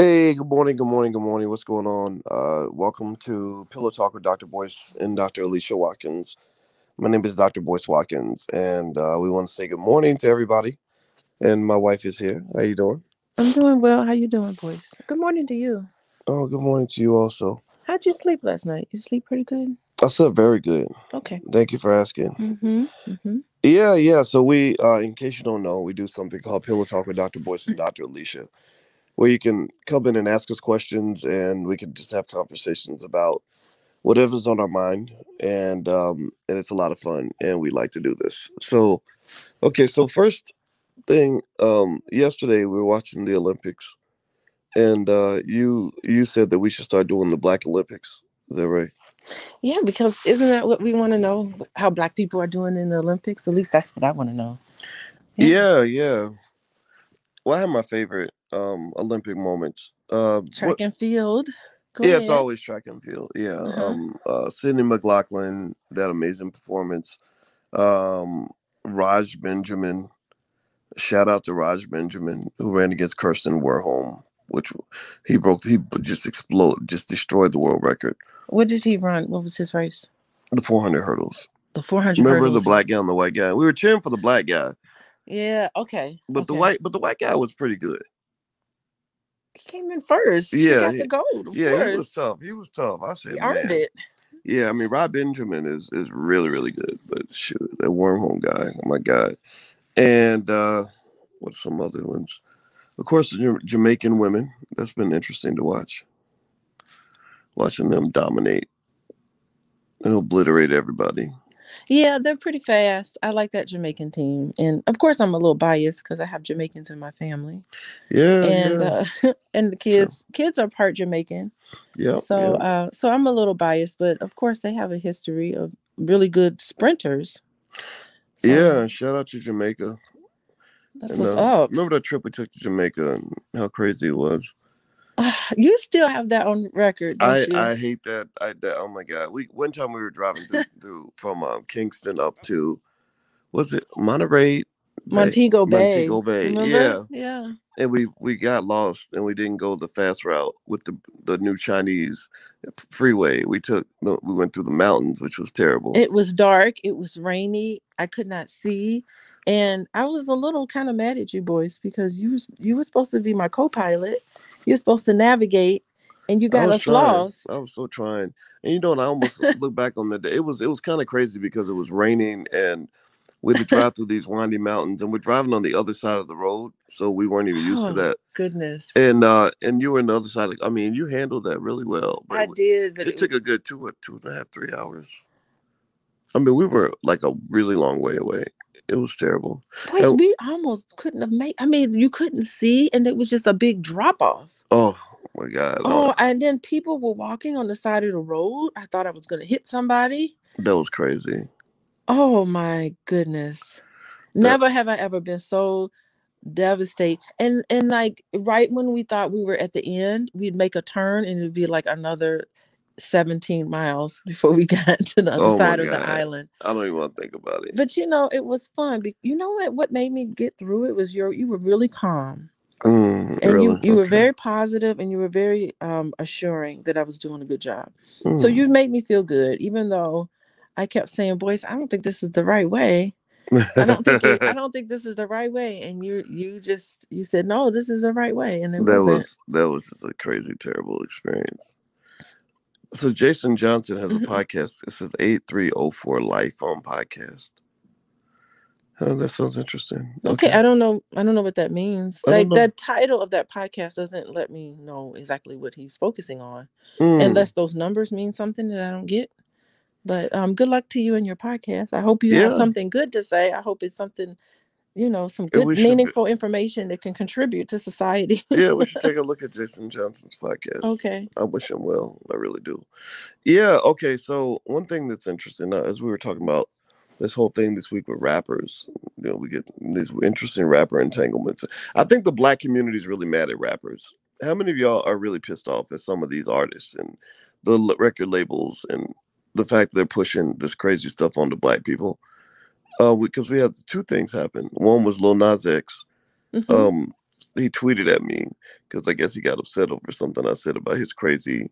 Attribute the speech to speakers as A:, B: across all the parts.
A: Hey, good morning, good morning, good morning. What's going on? Welcome to Pillow Talk with Dr. Boyce and Dr. Alicia Watkins. My name is Dr. Boyce Watkins, and we want to say good morning to everybody. And my wife is here. How you doing?
B: I'm doing well. How you doing, boys? Good morning to you.
A: Oh, good morning to you also.
B: How'd you sleep last night? You sleep pretty good?
A: I slept very good.
B: Okay.
A: Thank you for asking.
B: Mm-hmm. Mm-hmm.
A: Yeah. So in case you don't know, we do something called Pillow Talk with Dr. Boyce and Dr. Alicia, where you can come in and ask us questions, and we can just have conversations about whatever's on our mind, and it's a lot of fun, and we like to do this. So okay, so first thing, yesterday we were watching the Olympics, and you said that we should start doing the Black Olympics. Is that right?
B: Yeah, because isn't that what we want to know? How Black people are doing in the Olympics? At least that's what I want to know. Yeah.
A: Yeah. Well, I have my favorite Olympic moments. What?
B: Track and field. Go
A: Yeah, it's
B: ahead.
A: always track and field. Yeah.
B: Uh huh.
A: Sydney McLaughlin, that amazing performance. Um, Raj Benjamin. Shout out to Raj Benjamin, who ran against Kirsten Warholm, which he just exploded, just destroyed the world record.
B: What did he run? What was his race?
A: The 400 hurdles.
B: The 400
A: Remember the
B: hurdles.
A: black guy and the white guy? We were cheering for the black guy,
B: Yeah. Okay.
A: but
B: Okay.
A: the white guy was pretty good.
B: He came in first. He
A: Yeah,
B: got the gold, of
A: he was
B: course.
A: tough. He was tough. I
B: He
A: said,
B: earned
A: man.
B: it.
A: Yeah, I mean, Rob Benjamin is really good, but shoot, that wormhole guy, oh my god. And what's some other ones? Of course, the Jamaican women. That's been interesting to watching them dominate and obliterate everybody.
B: Yeah, they're pretty fast. I like that Jamaican team. And of course I'm a little biased because I have Jamaicans in my family. And
A: Yeah.
B: and the
A: True.
B: kids are part Jamaican. So
A: Yep.
B: so I'm a little biased, but of course they have a history of really good sprinters. So
A: Yeah. Shout out to Jamaica.
B: that's
A: And
B: what's up.
A: remember that trip we took to Jamaica and how crazy it was.
B: You still have that on record, don't you?
A: I hate that. Oh my god. We one time we were driving through from Kingston up to, was it Monterey Bay?
B: Montego Bay.
A: Montego Bay.
B: Remember?
A: Yeah.
B: Yeah.
A: And we got lost and we didn't go the fast route with the new Chinese freeway. We went through the mountains, which was terrible.
B: It was dark, it was rainy, I could not see. And I was a little kind of mad at you boys because you were supposed to be my co-pilot. You're supposed to navigate and you
A: I
B: got
A: was
B: us
A: trying. I
B: lost.
A: was so trying. And you know, and I almost look back on the day. It was kind of crazy because it was raining and we had to drive through these windy mountains and we're driving on the other side of the road, so we weren't even used to
B: Oh
A: that.
B: goodness.
A: And you were on the other side. I mean, you handled that really well, but
B: I did, but
A: it took a good 2.5, 3 hours. I mean, we were like a really long way away. It was terrible.
B: boys,
A: And
B: we almost couldn't have made, I mean, you couldn't see and it was just a big drop off.
A: oh my god,
B: Oh, and then people were walking on the side of the road. I thought I was going to hit somebody.
A: that was crazy.
B: Oh my goodness.
A: That
B: Never have I ever been so devastated. And like right when we thought we were at the end, we'd make a turn and it'd be like another 17 miles before we got to the other
A: oh my
B: side of the
A: god,
B: island.
A: I don't even want to think about it.
B: But it was fun. You know what made me get through it was you were really calm. And
A: Really?
B: you were
A: Okay.
B: very positive and you were very assuring that I was doing a good job. So
A: Mm.
B: you made me feel good, even though I kept saying, "Boys, I don't think this is the right way. I don't think this is the right way." And you said, "No, this is the right way." And it wasn't.
A: That was just a crazy, terrible experience. So Jason Johnson has a
B: Mhm.
A: podcast. It says 8304 Life on podcast. Oh, that sounds interesting.
B: Okay,
A: Okay.
B: I don't know what that means.
A: I don't
B: Like
A: know.
B: the title of that podcast doesn't let me know exactly what he's focusing on,
A: Mm.
B: unless those numbers mean something that I don't get. But good luck to you and your podcast. I hope you have
A: Yeah.
B: something good to say. I hope it's something, some
A: We
B: good,
A: should be.
B: meaningful information that can contribute to society.
A: Yeah, we should take a look at Jason Johnson's podcast.
B: Okay.
A: I wish him well. I really do. Yeah. Okay. So one thing that's interesting, as we were talking about this whole thing this week with rappers, we get these interesting rapper entanglements. I think the black community is really mad at rappers. How many of y'all are really pissed off at some of these artists and the record labels and the fact that they're pushing this crazy stuff onto black people? Because we had two things happen. One was Lil Nas X.
B: Hmm.
A: Um, he tweeted at me because I guess he got upset over something I said about his crazy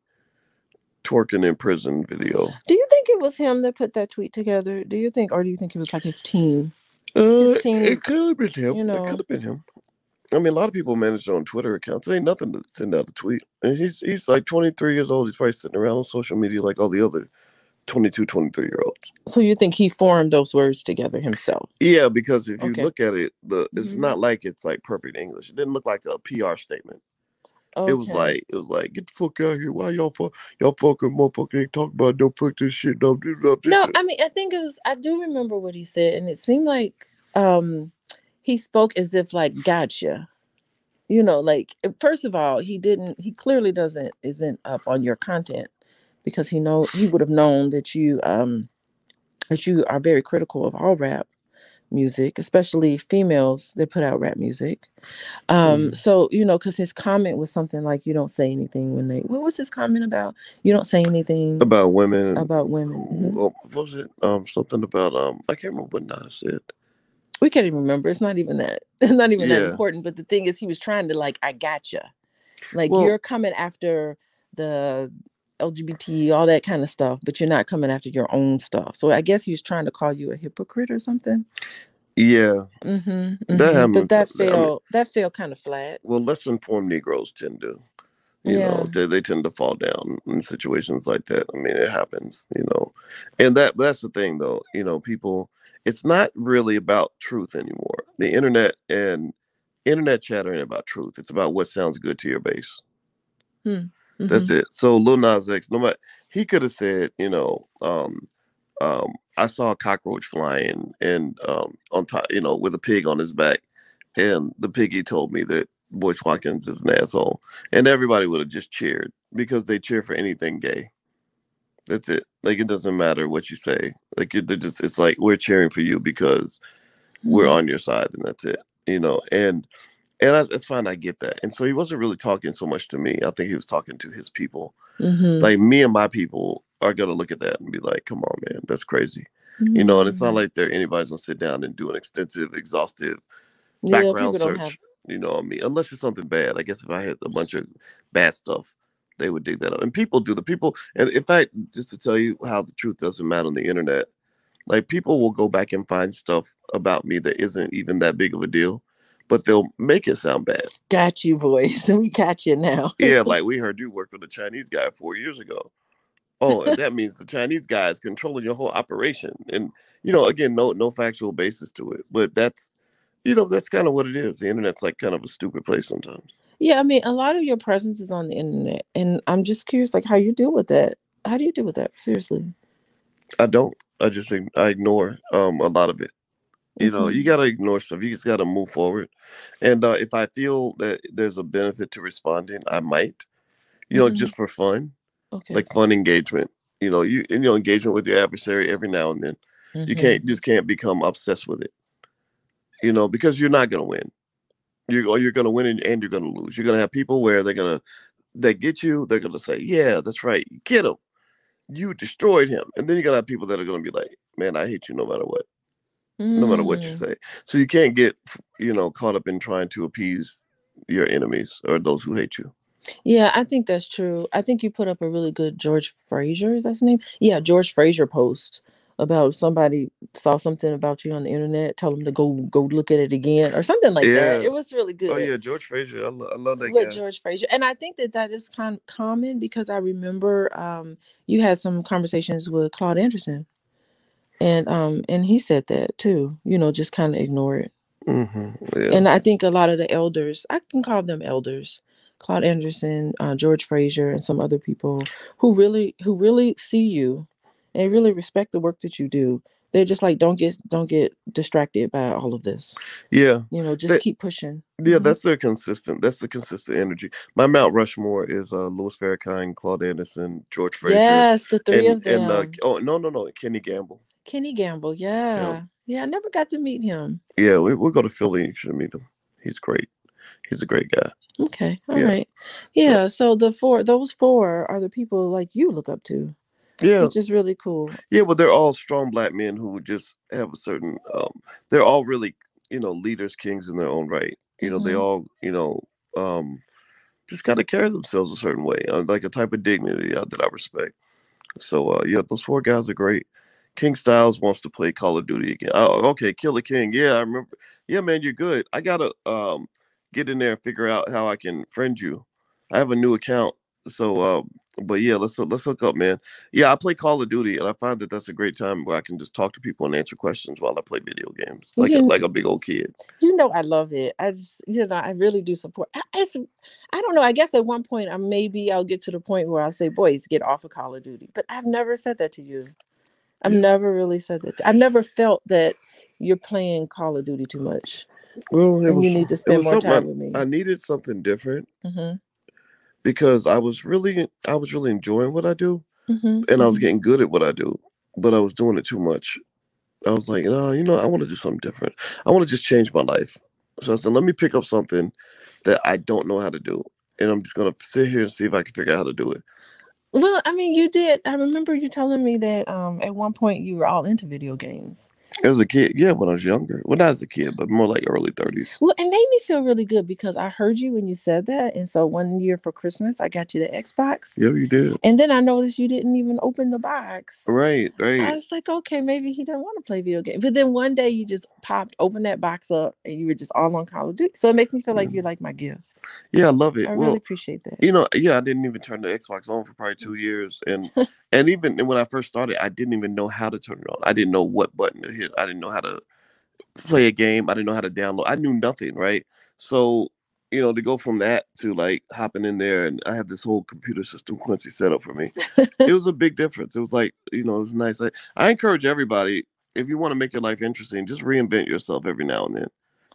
A: twerking in prison video.
B: Do you think it was him that put that tweet together? Do you think, or do you think it was like his team? His team,
A: It could have been him.
B: you
A: It could
B: know.
A: have been him. I mean, a lot of people manage their own Twitter accounts. It ain't nothing to send out a tweet. And he's like 23 years old. He's probably sitting around on social media like all the other 22, 23-year olds.
B: So you think he formed those words together himself?
A: Yeah, because if you
B: Okay.
A: look at it, it's
B: Hmm.
A: not like it's like perfect English. It didn't look like a PR statement.
B: Okay.
A: It was like get the fuck out of here. Why y'all fucking motherfucker ain't talking about no fuck this shit. No, no, this
B: No,
A: shit.
B: I mean, I think it was. I do remember what he said, and it seemed like he spoke as if like gotcha. Like first of all, he didn't. He clearly doesn't isn't up on your content because he would have known that you are very critical of all rap music, especially females that put out rap music.
A: Mhm.
B: So because his comment was something like, "You don't say anything when they." What was his comment about? You don't say anything
A: About women.
B: about women.
A: What was it? Something about I can't remember what Nas said.
B: We can't even remember. It's not even that. It's not even that
A: Yeah.
B: important. But the thing is, he was trying to like, I gotcha. Like
A: Well,
B: you're coming after the LGBT, all that kind of stuff, but you're not coming after your own stuff. So I guess he was trying to call you a hypocrite or something.
A: yeah,
B: Mm-hmm.
A: that
B: Mm-hmm. But
A: happens.
B: that
A: I mean,
B: fell. That fell kind of flat.
A: well, less informed Negroes tend to,
B: Yeah.
A: they tend to fall down in situations like that. I mean, it happens. And that's the thing, though. People, it's not really about truth anymore. The internet and internet chatter ain't about truth. It's about what sounds good to your base.
B: Hmm. Mm-hmm.
A: That's it. So Lil Nas X, no matter he could have said, I saw a cockroach flying and on top, with a pig on his back, and the piggy told me that Boyce Watkins is an asshole, and everybody would have just cheered because they cheer for anything gay. That's it. Like it doesn't matter what you say. Like it's like we're cheering for you because we're
B: Mm-hmm.
A: on your side, and that's it. It's fine. I get that. And so he wasn't really talking so much to me. I think he was talking to his people.
B: Mm-hmm.
A: Like me and my people are gonna look at that and be like, "Come on, man, that's crazy." And it's not
B: Mm-hmm.
A: like anybody's gonna sit down and do an extensive, exhaustive
B: Yeah,
A: background
B: people don't have.
A: search. On me, unless it's something bad. I guess if I had a bunch of bad stuff, they would dig that up. And people do. The people, and in fact, just to tell you how the truth doesn't matter on the internet, like people will go back and find stuff about me that isn't even that big of a deal, but they'll make it sound bad.
B: Got you, boys. We got you now.
A: Yeah, like we heard you work with a Chinese guy 4 years ago. Oh, and that means the Chinese guy is controlling your whole operation. And again, no factual basis to it, but that's kind of what it is. The internet's like kind of a stupid place sometimes.
B: Yeah, I mean, a lot of your presence is on the internet, and I'm just curious, like, how you deal with that. How do you deal with that? Seriously.
A: I don't. I ignore a lot of it. You
B: Mm-hmm.
A: gotta ignore stuff. You just gotta move forward. And if I feel that there's a benefit to responding, I might.
B: Mm-hmm.
A: Just for fun,
B: Okay.
A: like fun engagement. Engagement with your adversary every now and then. You
B: Mm-hmm.
A: can't just can't become obsessed with it. Because you're not gonna win. You're gonna win and you're gonna lose. You're gonna have people where they get you. They're gonna say, "Yeah, that's right. Get him. You destroyed him." And then you're gonna have people that are gonna be like, "Man, I hate you no matter what you
B: Mm.
A: say." So you can't get caught up in trying to appease your enemies or those who hate you.
B: Yeah, I think that's true. I think you put up a really good George Fraser, is that his name? Yeah, George Fraser post about somebody saw something about you on the internet, tell them to go look at it again or something like that.
A: Yeah.
B: It was really
A: Oh
B: good.
A: yeah, George Frazier. I love that
B: With
A: guy.
B: George Fraser, and I think that is common because I remember you had some conversations with Claude Anderson, and he said that too. Just kind of ignore it.
A: Yeah.
B: And I think a lot of the elders, I can call them elders, Claude Anderson, George Fraser, and some other people who really see you and really respect the work that you do. They're just like, don't get distracted by all of this.
A: Yeah.
B: Just
A: That,
B: keep pushing.
A: yeah, that's the consistent energy. My Mount Rushmore is Louis Farrakhan, Claude Anderson, George Frazier,
B: Yes, the three
A: and
B: of them.
A: oh no, Kenny Gamble.
B: Kenny Gamble,
A: Yeah.
B: yeah. Yeah, I never got to meet him.
A: Yeah, we'll go to Philly. You should meet him. He's great. He's a great guy.
B: Okay, all
A: Yeah.
B: right.
A: So
B: Yeah, so those four are the people like you look up to,
A: yeah.
B: which is really cool.
A: Yeah, but they're all strong black men who just have a certain they're all really, leaders, kings in their own right. They
B: Mm-hmm.
A: all, just kind of carry themselves a certain way, like a type of dignity that I respect. So yeah, those four guys are great. King Styles wants to play Call of Duty again. Oh, okay, Killer King. Yeah, I remember. Yeah, man, you're good. I gotta get in there and figure out how I can friend you. I have a new account, so but yeah, let's hook up, man. Yeah, I play Call of Duty, and I find that that's a great time where I can just talk to people and answer questions while I play video games, like
B: You
A: like a big old kid.
B: you know I love it. I just I really do support. I don't know. I guess at one point maybe I'll get to the point where I'll say, "Boys, get off of Call of Duty." But I've never said that to you. I've
A: Yeah.
B: never really said that. I've never felt that you're playing Call of Duty too much,
A: Well,
B: and you need to
A: it
B: spend
A: was
B: more
A: something
B: time with me.
A: I needed something different
B: Mhm.
A: because I was really enjoying what I do,
B: Mhm.
A: and I was
B: Mhm.
A: getting good at what I do, but I was doing it too much. I was like, no, I want to do something different. I want to just change my life. So I said, let me pick up something that I don't know how to do, and I'm just gonna sit here and see if I can figure out how to do it.
B: Well, I mean, you did. I remember you telling me that at one point you were all into video games.
A: As a kid, yeah, when I was younger, well, not as a kid, but more like early 30s.
B: Well, it made me feel really good because I heard you when you said that, and so one year for Christmas I got you the Xbox,
A: Yeah, you did.
B: and then I noticed you didn't even open the box.
A: Right,
B: I
A: right.
B: was like, okay, maybe he doesn't want to play video games. But then one day you just opened that box up, and you were just all on Call of Duty. So it makes me feel like you like my gift.
A: Yeah, I love it.
B: I really
A: Well,
B: appreciate that.
A: yeah, I didn't even turn the Xbox on for probably 2 years, and even when I first started, I didn't even know how to turn it on. I didn't know what button to hit. I didn't know how to play a game. I didn't know how to download. I knew nothing, right? So, to go from that to like hopping in there, and I had this whole computer system Quincy set up for me. It was a big difference. It was like, it was nice. I encourage everybody, if you want to make your life interesting, just reinvent yourself every now and then.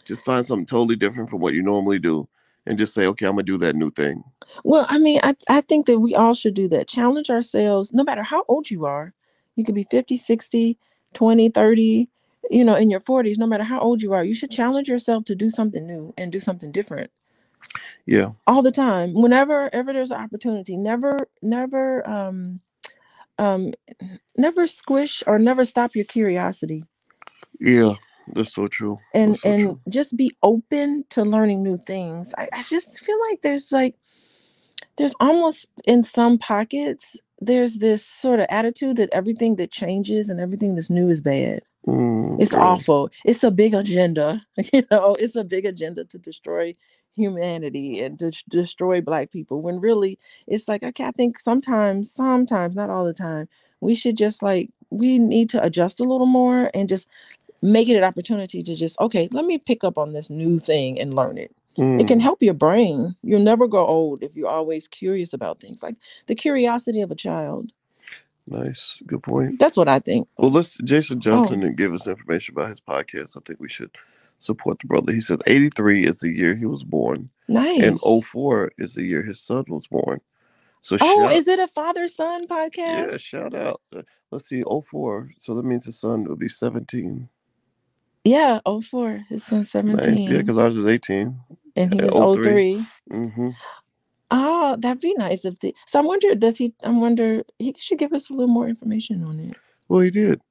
A: Just find something totally different from what you normally do, and just say, okay, I'm gonna do that new thing.
B: Well, I mean, I think that we all should do that. Challenge ourselves, no matter how old you are. You could be 50, 60, 20, 30, in your 40s, no matter how old you are. You should challenge yourself to do something new and do something different
A: Yeah,
B: all the time. Whenever ever there's an opportunity, um, never squish or never stop your curiosity.
A: yeah, that's so true.
B: And
A: That's so
B: and
A: true.
B: just be open to learning new things. I just feel like there's almost in some pockets, there's this sort of attitude that everything that changes and everything that's new is bad. It's
A: Yeah.
B: awful. It's a big agenda. It's a big agenda to destroy humanity and to destroy Black people. When really, it's like, okay, I think sometimes, not all the time, we should just we need to adjust a little more and just make it an opportunity to just, okay, let me pick up on this new thing and learn it. It can
A: Mm,
B: help your brain. You'll never grow old if you're always curious about things, like the curiosity of a child.
A: nice. Good point.
B: That's what I think.
A: Well, Jason
B: Oh,
A: Johnson didn't give us information about his podcast. I think we should support the brother. He said 83 is the year he was born, and
B: nice.
A: '04 is the year his son was born. So
B: Oh, is it a father son
A: yeah,
B: podcast?
A: shout out. Let's see, '04. So that means his son will be 17.
B: Yeah, oh 04. His son's
A: Nice. Yeah,
B: 17
A: because ours is 18.
B: and he
A: At
B: was oh
A: '03.
B: 03.
A: Mm-hmm.
B: Oh, that'd be nice if the. So I wonder, he should give us a little more information on it.
A: Well, he did.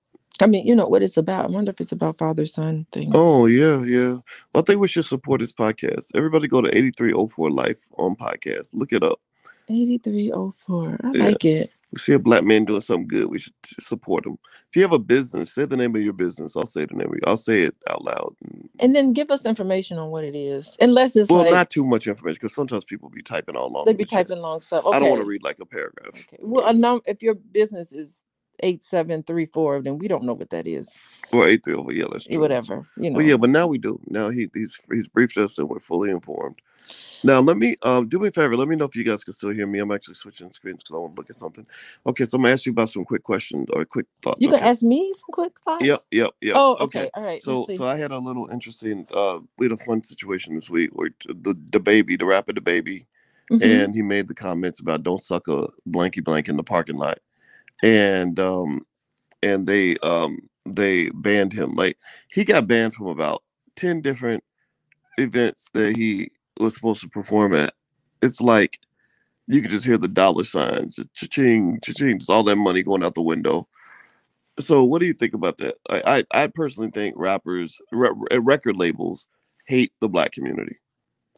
B: I mean, what it's about. I wonder if it's about father son things.
A: Oh, yeah, yeah. Well, I think we should support his podcast. Everybody go to 8304 Life on podcast. Look it up.
B: 8304. I
A: Yeah.
B: like it.
A: We see a black man doing something good. We should support him. If you have a business, say the name of your business. I'll say the name of it. I'll say it out loud.
B: And then give us information on what it is. Unless it's
A: Well,
B: like
A: not too much information because sometimes people be typing all long
B: they
A: in
B: be
A: the chat.
B: typing long stuff.
A: I don't want to
B: Okay.
A: read like a paragraph.
B: Okay. Well, if your business is 8734, then we don't know what that is.
A: Or 8304. Yeah, that's true.
B: Whatever,
A: Well, yeah, but now we do. Now he's briefed us and we're fully informed. Now let me do me a favor. Let me know if you guys can still hear me. I'm actually switching screens because I want to look at something. Okay, so I'm gonna ask you about some quick questions or quick thoughts.
B: You can
A: Okay.
B: ask me some quick
A: Yep,
B: thoughts.
A: yep, yep.
B: Oh,
A: Okay.
B: okay. All right. Let's
A: So
B: see.
A: I had a little interesting we had a fun situation this week where the baby, the rapper the baby,
B: Mm-hmm.
A: and he made the comments about don't suck a blanky blank in the parking lot. And they banned him. Like he got banned from about 10 different events that he was supposed to perform at. It's like you could just hear the dollar signs, cha-ching, cha-ching, just all that money going out the window. So, what do you think about that? I personally think rappers, record labels hate the black community.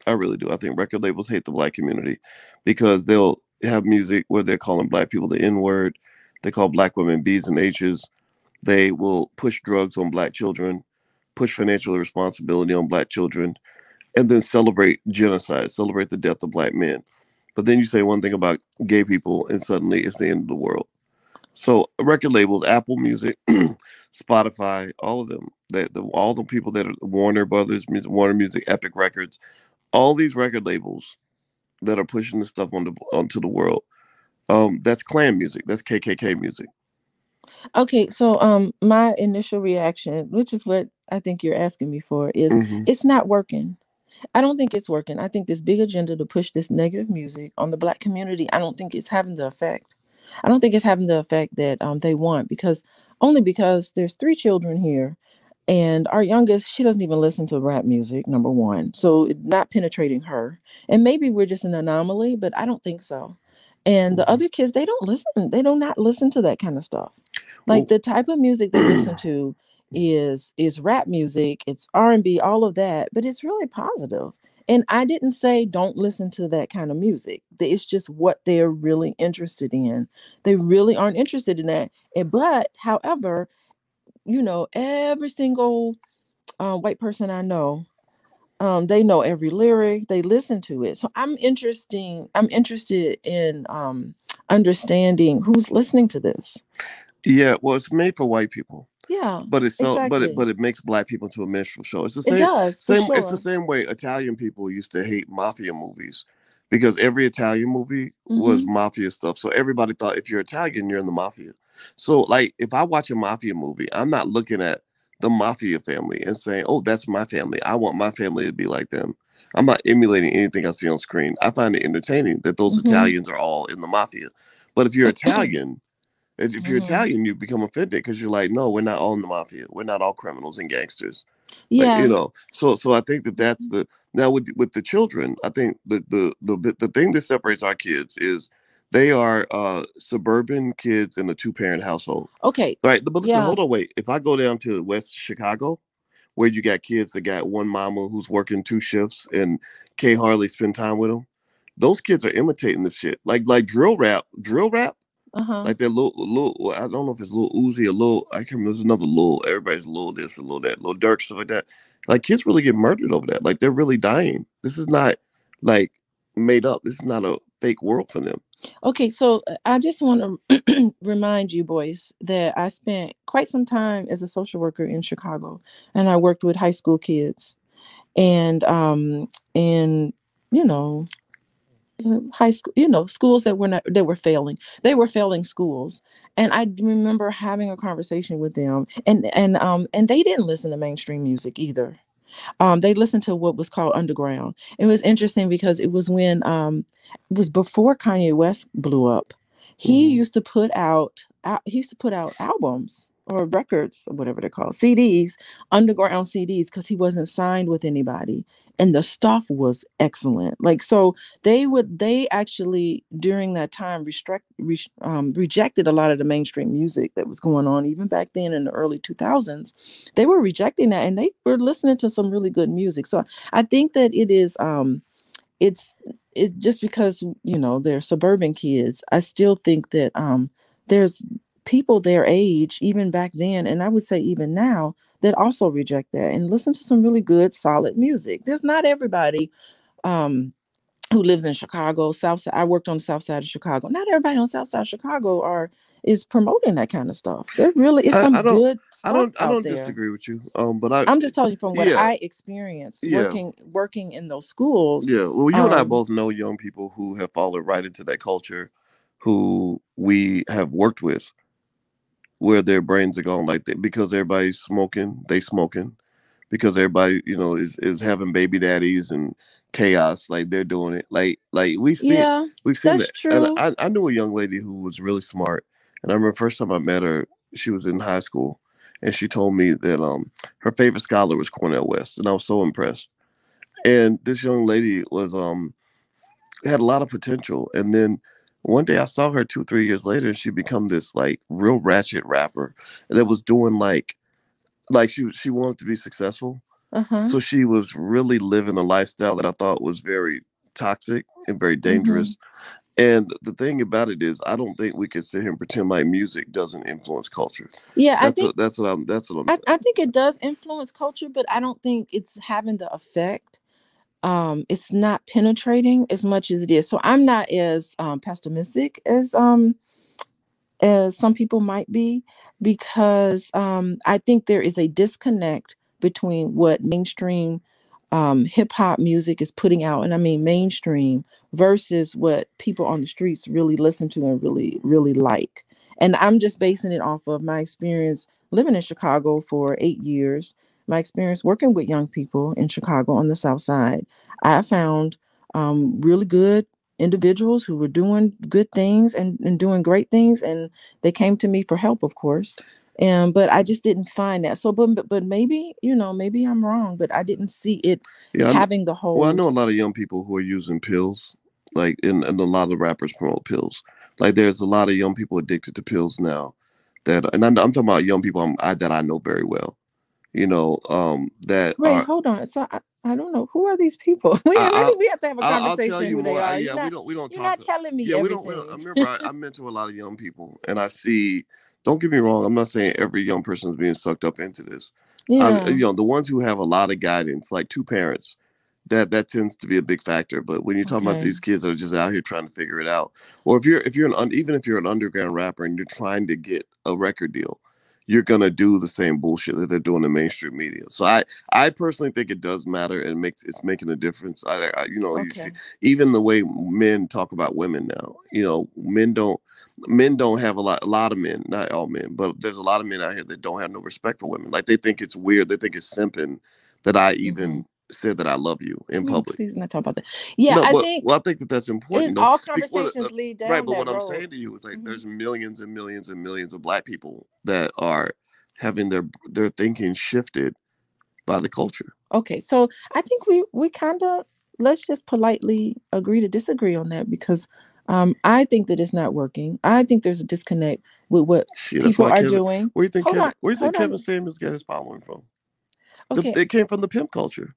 A: I really do. I think record labels hate the black community because they'll have music where they're calling black people the N word. They call black women B's and H's. They will push drugs on black children, push financial irresponsibility on black children, and then celebrate genocide, celebrate the death of black men. But then you say one thing about gay people, and suddenly it's the end of the world. So record labels, Apple Music, Spotify, all of them, all the people that are Warner Brothers, Warner Music, Epic Records, all these record labels that are pushing this stuff onto the world. That's Klan music. That's KKK music.
B: Okay, so my initial reaction, which is what I think you're asking me for, is
A: Hmm.
B: it's not working. I don't think it's working. I think this big agenda to push this negative music on the black community, I don't think it's having the effect. I don't think it's having the effect that they want, because only because there's three children here, and our youngest, she doesn't even listen to rap music, number one. So it's not penetrating her. And maybe we're just an anomaly, but I don't think so. And the
A: Hmm.
B: other kids, they don't listen. They do not listen to that kind of stuff. Like
A: Well,
B: the type of music they listen to is rap music, it's R&B, all of that, but it's really positive. And I didn't say don't listen to that kind of music. It's just what they're really interested in. They really aren't interested in that. But however, every single white person I know, they know every lyric. They listen to it. So I'm interested in understanding who's listening to this.
A: yeah, well, it's made for white people.
B: Yeah,
A: But it's so
B: exactly.
A: but it makes black people into a minstrel show. It's the
B: It
A: same
B: does for
A: same it's the
B: sure.
A: same way Italian people used to hate mafia movies because every Italian movie was
B: Mm-hmm.
A: mafia stuff. So everybody thought if you're Italian, you're in the mafia. So like if I watch a mafia movie, I'm not looking at the mafia family and saying, "Oh, that's my family. I want my family to be like them." I'm not emulating anything I see on screen. I find it entertaining that those
B: Mm-hmm.
A: Italians are all in the mafia. But if you're Italian, if you're
B: Mm-hmm.
A: Italian, you become offended because you're like, no, we're not all in the mafia. We're not all criminals and gangsters. Like
B: Yeah.
A: so I think that that's the now with the children. I think the thing that separates our kids is they are suburban kids in a two-parent household.
B: Okay.
A: Right, but listen,
B: Yeah.
A: hold on, wait. If I go down to West Chicago, where you got kids that got one mama who's working two shifts and can't hardly spend time with them, those kids are imitating this shit. Like drill rap
B: Uh-huh.
A: like that little, I don't know if it's little Uzi or little, I can't remember. There's another little, everybody's little this, a little that, little Dirk, stuff like that. Like kids really get murdered over that. Like they're really dying. This is not like made up. This is not a fake world for them.
B: Okay, so I just want to remind you, boys, that I spent quite some time as a social worker in Chicago, and I worked with high school kids, and in you know high school, schools that were failing. They were failing schools, and I remember having a conversation with them, and they didn't listen to mainstream music either. They listened to what was called underground. It was interesting because it was before Kanye West blew up.
A: Hmm.
B: He used to put out albums or records or whatever they're called, CDs, underground CDs, because he wasn't signed with anybody, and the stuff was excellent. Like, so they actually during that time rejected a lot of the mainstream music that was going on even back then in the early 2000s. They were rejecting that, and they were listening to some really good music. So I think that it's it just because they're suburban kids. I still think that there's people their age even back then, and I would say even now, that also reject that and listen to some really good solid music. There's not everybody um who lives in Chicago, South Side. I worked on the South Side of Chicago. Not everybody on South Side of Chicago is promoting that kind of stuff. There really is
A: I,
B: some
A: I don't,
B: good stuff
A: I
B: out
A: don't
B: there.
A: disagree with you. But I,
B: I'm just telling you from what
A: yeah,
B: I experienced
A: yeah,
B: working in those schools.
A: yeah. Well, you and I
B: Um,
A: both know young people who have fallen right into that culture, who we have worked with, where their brains are gone like that because everybody's smoking, they smoking because everybody is having baby daddies and chaos like they're doing it like
B: yeah,
A: we've seen
B: that's
A: that. And
B: true.
A: I knew a young lady who was really smart, and I remember first time I met her, she was in high school, and she told me that her favorite scholar was Cornell West, and I was so impressed. And this young lady was had a lot of potential, and then one day I saw her 2 3 years later, and she become this like real ratchet rapper that was doing like she wanted to be successful,
B: Uh-huh.
A: So she was really living a lifestyle that I thought was very toxic and very
B: Mm-hmm.
A: dangerous. And the thing about it is, I don't think we can sit here and pretend like music doesn't influence culture.
B: Yeah, I
A: That's
B: think
A: what I'm
B: I think it
A: saying.
B: does influence culture, but I don't think it's having the effect. It's not penetrating as much as it is. So I'm not as pessimistic as some people might be, because I think there is a disconnect between what mainstream hip hop music is putting out, and I mean mainstream, versus what people on the streets really listen to and really like. And I'm just basing it off of my experience living in Chicago for 8 years, my experience working with young people in Chicago on the South Side. I found really good individuals who were doing good things and doing great things, and they came to me for help, of course. And but I just didn't find that. So but maybe, maybe I'm wrong, but I didn't see it
A: Yeah,
B: having the
A: well, I
B: hold.
A: know a lot of young people who are using pills, like, and a lot of rappers promote pills. Like, there's a lot of young people addicted to pills now. And I'm talking about young people that I know very well. That
B: Wait,
A: are.
B: hold on. So I don't know, who are these people?
A: I,
B: Maybe
A: I
B: we have to have a
A: I'll tell
B: conversation
A: you
B: who they
A: more.
B: are.
A: Yeah, we don't
B: You're
A: talk.
B: not telling me
A: Yeah, we don't. I
B: everything.
A: remember I mentor a lot of young people, and I see. Don't get me wrong. I'm not saying every young person is being sucked up into this.
B: Yeah.
A: The ones who have a lot of guidance, like two parents, that tends to be a big factor. But when you're talking about
B: Okay.
A: these kids that are just out here trying to figure it out, or even if you're an underground rapper and you're trying to get a record deal, you're gonna do the same bullshit that they're doing in mainstream media. So I personally think it does matter and it's making a difference. You see
B: Okay.
A: even the way men talk about women now. Men don't have a lot of men, not all men, but there's a lot of men out here that don't have no respect for women. Like, they think it's weird, they think it's simping that I
B: Hmm.
A: even said that I love you in
B: Can we
A: public.
B: please not talk about that? Yeah,
A: No,
B: I
A: but
B: think
A: well, I think that that's important though.
B: all
A: Well,
B: conversations lead
A: right,
B: down
A: but
B: that
A: what I'm
B: road.
A: saying to you is, like,
B: Hmm.
A: there's millions and millions and millions of black people that are having their thinking shifted by the culture.
B: Okay, so I think we kind of, let's just politely agree to disagree on that, because I think that it's not working. I think there's a disconnect with what
A: Shit, that's
B: people
A: why
B: are
A: Kevin.
B: doing. Hold on,
A: Where do you think
B: hold
A: Kevin
B: on.
A: Samuels got his following from?
B: Okay,
A: It came from the pimp culture.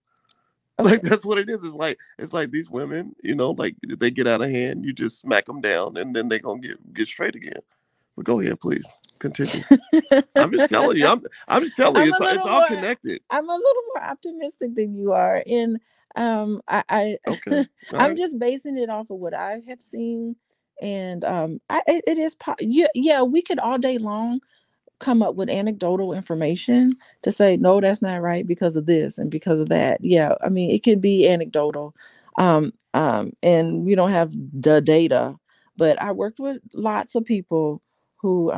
A: Like,
B: okay.
A: that's what it is. It's like these women, like, if they get out of hand, you just smack them down, and then they gonna get straight again. But go ahead, please continue. I'm just telling you. I'm just telling you.
B: I'm a
A: It's
B: little
A: all
B: more
A: connected.
B: I'm a little more optimistic than you are. And
A: Okay. All
B: I'm
A: right.
B: just basing it off of what I have seen. And it is yeah, yeah, we could all day long come up with anecdotal information to say no, that's not right because of this and because of that. Yeah, I mean, it could be anecdotal, and we don't have the data. But I worked with lots of people who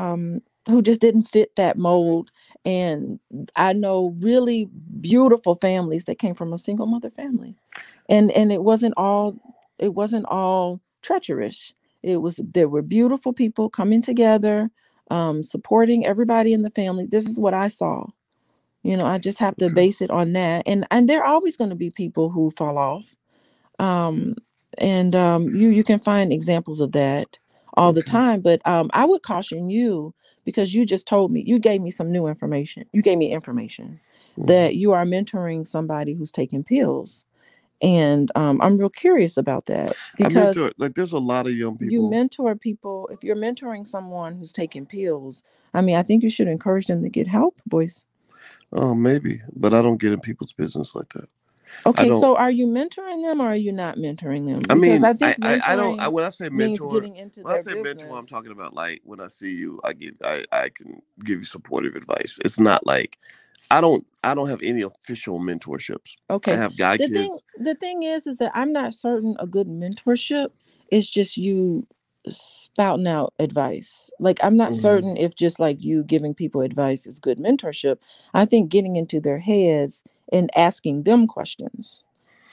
B: just didn't fit that mold. And I know really beautiful families that came from a single mother family, and it wasn't all treacherous. There were beautiful people coming together, supporting everybody in the family. This is what I saw. I just have to
A: Okay.
B: base it on that. And there are always going to be people who fall off. Um, and you can find examples of that all the
A: Okay.
B: time. But I would caution you, because you just told me, you gave me some new information. You gave me information
A: Mhm.
B: that you are mentoring somebody who's taking pills. And I'm real curious about that,
A: I
B: because
A: mentor, like, there's a lot of young
B: you
A: people.
B: mentor people. If you're mentoring someone who's taking pills, I mean, I think you should encourage them to get help, boys.
A: Oh, maybe, but I don't get in people's business like that. I
B: Okay,
A: don't.
B: so are you mentoring them, or are you not mentoring them?
A: I
B: Because
A: mean,
B: I think
A: I don't.
B: mentoring
A: When I say
B: means
A: mentor,
B: getting into
A: when I
B: their
A: say mentor, I'm
B: business.
A: talking about, like, when I see you, I can give you supportive advice. It's not like I don't have any official mentorships. I
B: Okay.
A: have guy
B: The thing
A: kids.
B: the thing is that I'm not certain a good mentorship is just you spouting out advice. Like, I'm not
A: Hmm.
B: certain if just like you giving people advice is good mentorship. I think getting into their heads and asking them questions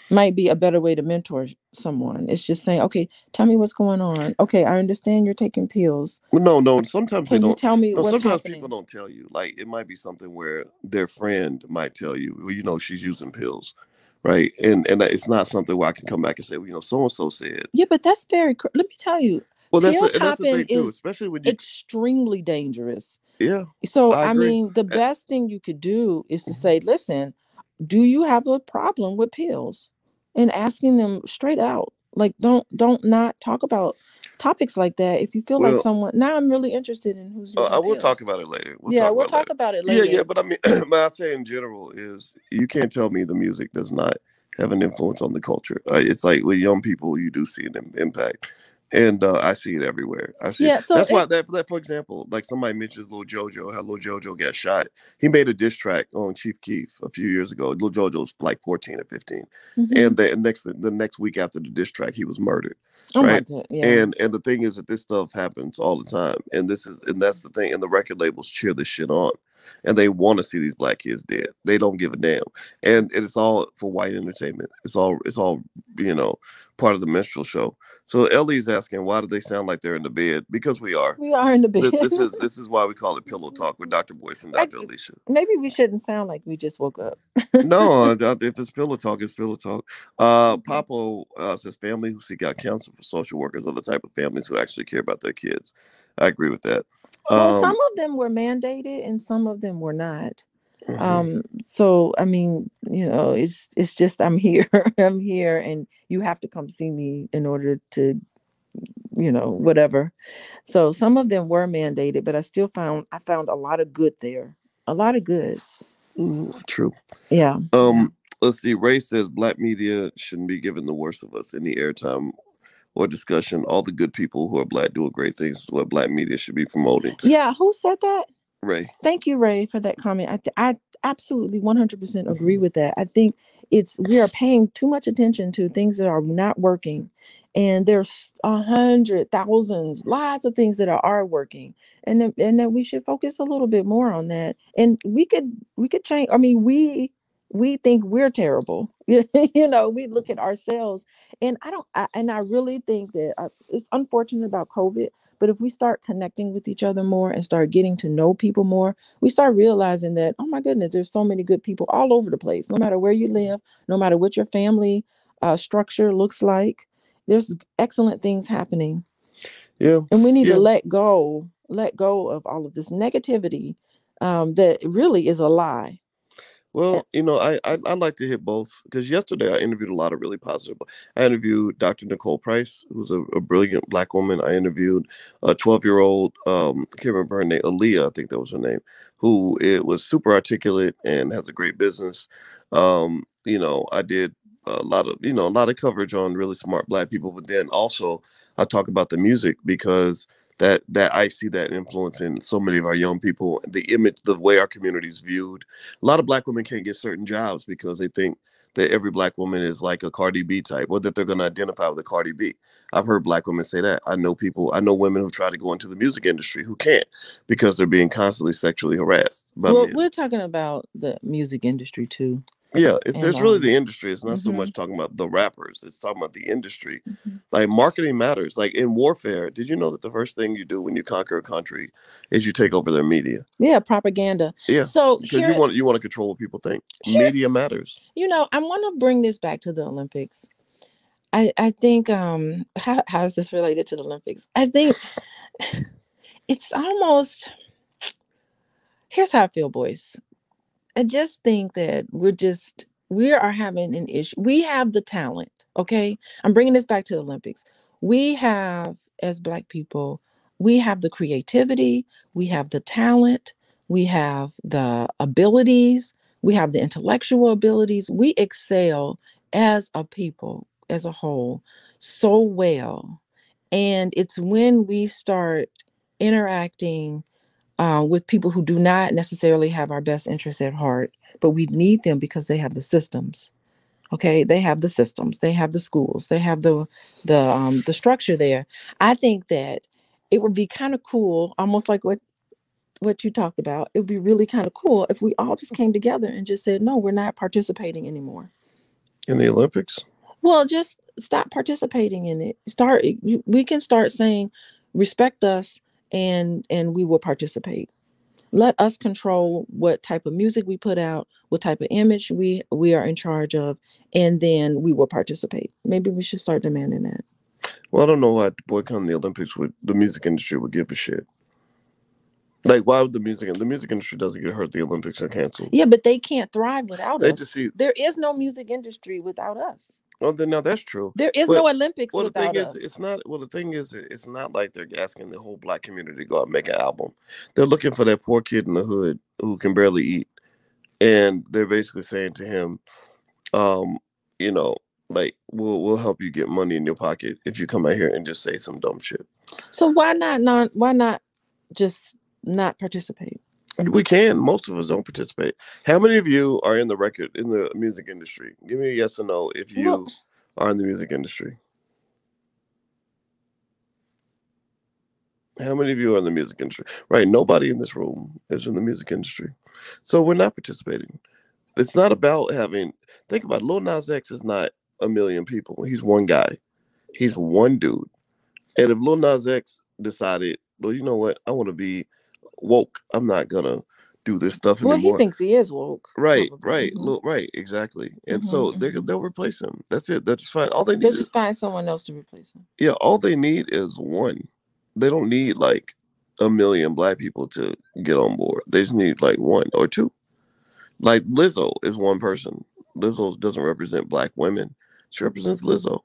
B: might be a better way to mentor someone. It's just saying, "Okay, tell me what's going on. Okay, I understand you're taking pills.
A: No, no. Sometimes they
B: Can you
A: don't.
B: tell me
A: No,
B: what's
A: sometimes people
B: happening?"
A: don't tell you. Like, it might be something where their friend might tell you, well, she's using pills, right? And it's not something where I can come back and say, well, so and so said.
B: Yeah, but that's let me tell you,
A: Well,
B: pill
A: that's the
B: popping
A: thing too,
B: is
A: especially when you.
B: extremely dangerous.
A: Yeah,
B: So,
A: I
B: I
A: agree.
B: mean, the
A: Uh,
B: best thing you could do is to say, listen, do you have a problem with pills? And asking them straight out. Like, don't not talk about topics like that if you feel like
A: Well,
B: someone. Now I'm really interested in who's
A: I
B: using
A: will talk
B: pills.
A: about it later. We'll
B: Yeah,
A: talk
B: we'll
A: about it
B: talk
A: later.
B: about it
A: Yeah, yeah,
B: later.
A: but I mean, but I say in general is you can't tell me the music does not have an influence on the culture. It's like with young people, you do see an impact, and I see it everywhere. I see it.
B: Yeah, so
A: That's why
B: it.
A: that for example, like somebody mentions Lil JoJo, how Lil JoJo got shot. He made a diss track on Chief Keef a few years ago. Lil JoJo's like 14 or 15,
B: Hmm.
A: and the next week after the diss track, he was murdered.
B: Oh my
A: Right.
B: god, yeah.
A: And the thing is that this stuff happens all the time, and that's the thing. And the record labels cheer this shit on, and they want to see these black kids dead. They don't give a damn, and it's all for white entertainment. It's all you know part of the minstrel show. So Ellie's asking, why do they sound like they're in the bed? Because we are.
B: We are in the bed.
A: This is why we call it Pillow Talk with Dr. Boyce and
B: I,
A: Dr. Alicia.
B: maybe we shouldn't sound like we just woke up.
A: No, if it's pillow talk, it's pillow talk. Papo says family who seek out counsel for social workers are the type of families who actually care about their kids. I agree with that.
B: Well, some
A: Um,
B: of them were mandated and some of them were not.
A: mhm.
B: So I mean, it's just I'm here. I'm here and you have to come see me in order to, whatever. So some of them were mandated, but I found a lot of good there. A lot of good.
A: True.
B: Yeah.
A: Let's see. Ray says black media shouldn't be giving the worst of us any airtime or discussion. All the good people who are black doing great things is what black media should be promoting.
B: Yeah, who said that?
A: Ray.
B: Thank you, Ray, for that comment. I absolutely 100% agree with that. I think we are paying too much attention to things that are not working, and there's a hundred thousands, lots of things that are working, and that we should focus a little bit more on that. And we could change. I mean, we think we're terrible. We look at ourselves, and I really think that it's unfortunate about COVID, but if we start connecting with each other more and start getting to know people more, we start realizing that, oh my goodness, there's so many good people all over the place, no matter where you live, no matter what your family structure looks like. There's excellent things happening.
A: Yeah.
B: And we need to
A: Yeah.
B: let go of all of this negativity that really is a lie. And,
A: Well, I like to hit both because yesterday I interviewed a lot of really positive. I interviewed Dr. Nicole Price, who's a brilliant black woman. I interviewed a 12-year-old, I can't remember her name, Aaliyah, I think that was her name, who it was super articulate and has a great business. I did a lot of coverage on really smart black people, but then also I talk about the music because that I see that influence in so many of our young people, the image, the way our community is viewed. A lot of black women can't get certain jobs because they think that every black woman is like a Cardi B type, or that they're going to identify with a Cardi B. I've heard black women say that. I know women who try to go into the music industry who can't because they're being constantly sexually harassed by
B: well,
A: men.
B: we're talking about the music industry too.
A: Yeah,
B: And
A: it's really the industry. It's not so
B: mhm,
A: much talking about the rappers. It's talking about the industry.
B: mhm.
A: Like marketing matters. Like in warfare, did you know that the first thing you do when you conquer a country is you take over their media?
B: Yeah, propaganda.
A: Yeah,
B: So
A: because you want to control what people think.
B: here,
A: Media matters.
B: I want to bring this back to the Olympics. I think how is this related to the Olympics? I think it's almost, here's how I feel, boys. I just think that we are having an issue. We have the talent, okay? I'm bringing this back to the Olympics. We have, as black people, we have the creativity, we have the talent, we have the abilities, we have the intellectual abilities. We excel as a people, as a whole, so well. And it's when we start interacting with people who do not necessarily have our best interests at heart, but we need them because they have the systems. Okay, they have the systems, they have the schools, they have the structure there. I think that it would be kind of cool, almost like what you talked about. It would be really kind of cool if we all just came together and just said, no, we're not participating anymore.
A: In the Olympics.
B: Well, just stop participating in it. We can start saying, respect us, and we will participate. Let us control what type of music we put out, what type of image we are in charge of, and then we will participate. Maybe we should start demanding that.
A: Well, I don't know why boycotting the Olympics would the music industry would give a shit. Like, why would the music industry doesn't get hurt? The Olympics are canceled.
B: Yeah, but they can't thrive without
A: They just
B: us.
A: see.
B: There is no music industry without us.
A: Well, then now that's true.
B: There is
A: But
B: no Olympics
A: well, the thing
B: without
A: is,
B: us.
A: it's not. Well, the thing is, it's not like they're asking the whole black community to go out and make an album. They're looking for that poor kid in the hood who can barely eat, and they're basically saying to him, um, you know, like we'll help you get money in your pocket if you come out here and just say some dumb shit.
B: So why not just not participate?
A: We can. Most of us don't participate. How many of you are in the music industry? Give me a yes or no if
B: Well,
A: you are in the music industry. How many of you are in the music industry? Right. Nobody in this room is in the music industry. So we're not participating. It's not about having, think about it. Lil Nas X is not a million people. He's one guy. He's one dude. And if Lil Nas X decided, well, you know what? I want to be woke. I'm not going to do this stuff
B: well, he
A: anymore.
B: thinks he is woke.
A: Right,
B: Probably.
A: right, right, exactly. And so
B: Mm-hmm.
A: they'll replace him. That's it. That's fine. All they
B: They'll
A: need is,
B: just find someone else to replace him.
A: yeah, all they need is one. They don't need like a million black people to get on board. They just need like one or two. Like Lizzo is one person. Lizzo doesn't represent black women. She represents Lizzo.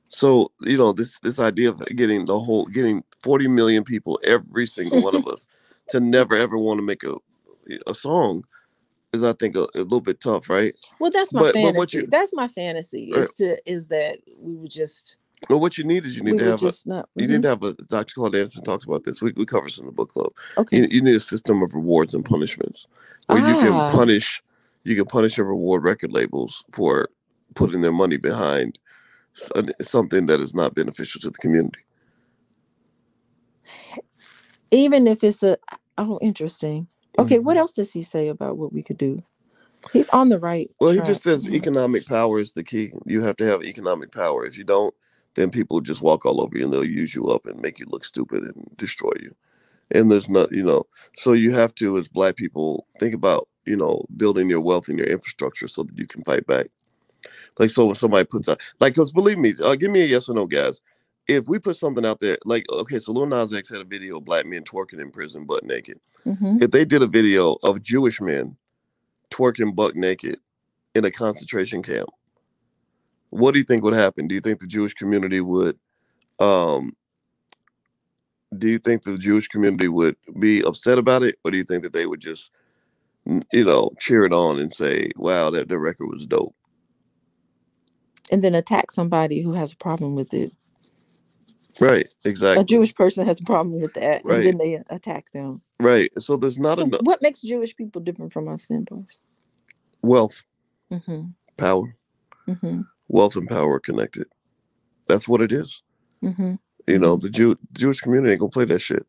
A: So, this idea of getting 40 million people, every single one of us, to never ever want to make a song is, I think, a little bit tough, right?
B: Well, that's my
A: But what
B: fantasy.
A: you
B: That's my fantasy is that we would just
A: Well, what you need is
B: we would just not.
A: you need to have a Dr. Claude Anderson talks about this. We cover this in the book club.
B: Okay.
A: You need a system of rewards and punishments where
B: Ah.
A: you can punish and reward record labels for putting their money behind something that is not beneficial to the community.
B: Even if it's a interesting. Okay, what
A: Mhm.
B: else does he say about what we could do? He's on the right
A: Well, he
B: track.
A: just says economic power is the key. You have to have economic power. If you don't, then people just walk all over you and they'll use you up and make you look stupid and destroy you. And there's not, so you have to, as black people, think about, building your wealth and your infrastructure so that you can fight back. Like, so when somebody puts out, like, because believe me, give me a yes or no, guys. If we put something out there, like, okay, so Lil Nas X had a video of black men twerking in prison butt naked.
B: Mm-hmm.
A: If they did a video of Jewish men twerking butt naked in a concentration camp, what do you think would happen? Um, do you think the Jewish community would be upset about it? Or do you think that they would just, cheer it on and say, wow, that the record was dope?
B: And then attack somebody who has a problem with it.
A: Right,
B: A
A: exactly.
B: Jewish person has a problem with that, and
A: Right,
B: then they attack them.
A: right. So there's not
B: So,
A: enough
B: what makes Jewish people different from us, then, boys?
A: wealth,
B: Mm-hmm.
A: power,
B: Mm-hmm.
A: wealth and power are connected. That's what it is.
B: Mm-hmm. Mm-hmm.
A: The Jewish community ain't gonna play that shit.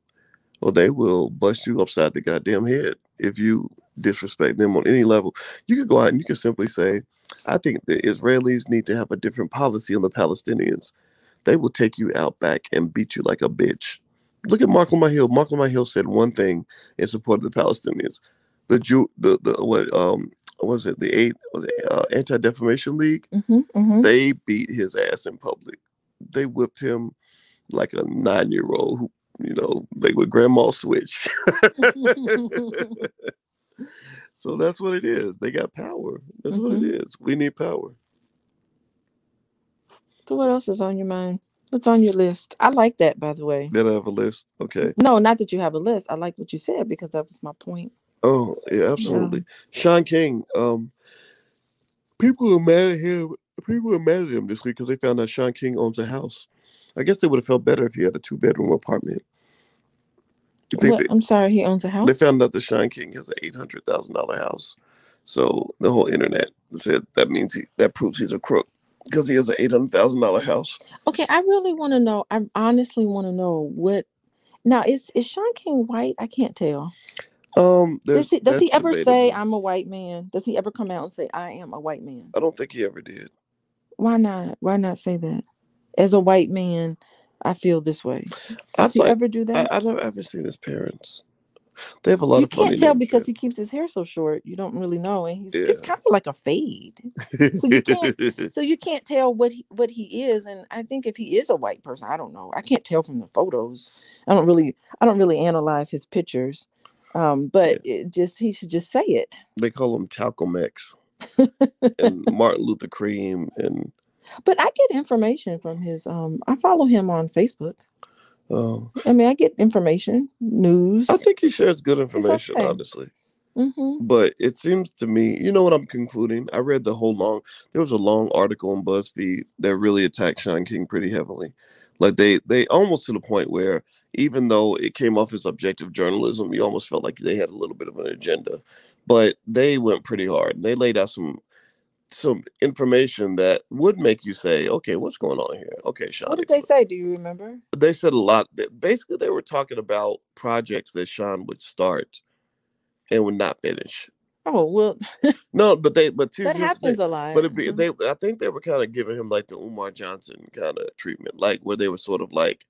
A: Well, they will bust you upside the goddamn head if you disrespect them on any level. You could go out and you can simply say, I think the Israelis need to have a different policy on the Palestinians. They will take you out back and beat you like a bitch. Look at Mark Lamar Hill. Mark Lamar Hill said one thing in support of the Palestinians. The what was it? The Anti Defamation League.
B: Mm-hmm. Mm-hmm.
A: They beat his ass in public. They whipped him like a 9-year old who, like with grandma switch. So that's what it is. They got power. That's what it
B: Mm-hmm.
A: is. We need power.
B: So, what else is on your mind? What's on your list? I like that, by the way.
A: Did I have a list? Okay.
B: No, not that you have a list. I like what you said because that was my point.
A: Oh, yeah,
B: Yeah.
A: absolutely. Sean King, people were mad at him. People were mad at him this week because they found out Sean King owns a house. I guess they would have felt better if he had a 2-bedroom apartment. You think
B: What? I'm sorry. He owns a
A: they
B: house.
A: found out that Sean King has an $800,000 house. So the whole internet said that proves he's a crook because he has an $800,000 house.
B: Okay, I really want to know. I honestly want to know what. Now, is Sean King white? I can't tell. Does he
A: That's
B: ever say
A: debatable.
B: I'm a white man? Does he ever come out and say I am a white man?
A: I don't think he ever did.
B: Why not? Why not say that? As a white man, I feel this way. Does
A: I'd
B: he
A: like.
B: ever do that?
A: I've never ever seen his parents. They have a lot
B: You
A: of funny
B: can't tell
A: names. Yeah.
B: because he keeps his hair so short. You don't really know, and it's
A: Yeah.
B: kind of like a fade. So you can't so you can't tell what he is. And I think if he is a white person, I don't know. I can't tell from the photos. I don't really analyze his pictures.
A: Yeah.
B: But it just he should just say it.
A: They call him Talcum X and Martin Luther Cream and
B: But I get information from his I follow him on Facebook.
A: uh,
B: I mean, I get information,
A: I
B: news.
A: think he shares good
B: It's
A: information,
B: okay.
A: honestly.
B: Mhm.
A: But it seems to me, you know what I'm concluding? I read the whole long. There was a long article on BuzzFeed that really attacked Sean King pretty heavily. Like they almost to the point where even though it came off as objective journalism, you almost felt like they had a little bit of an agenda. But they went pretty hard. They laid out some information that would make you say, okay, what's going on here? Okay, Sean,
B: What did they
A: explain.
B: say? Do you remember?
A: They said a lot. Basically, they were talking about projects that Sean would start and would not finish.
B: Oh, well,
A: No, but
B: that
A: here's the thing.
B: happens a lot.
A: But
B: Mhm.
A: they, I think they were kind of giving him like the Umar Johnson kind of treatment, like where they were sort of like,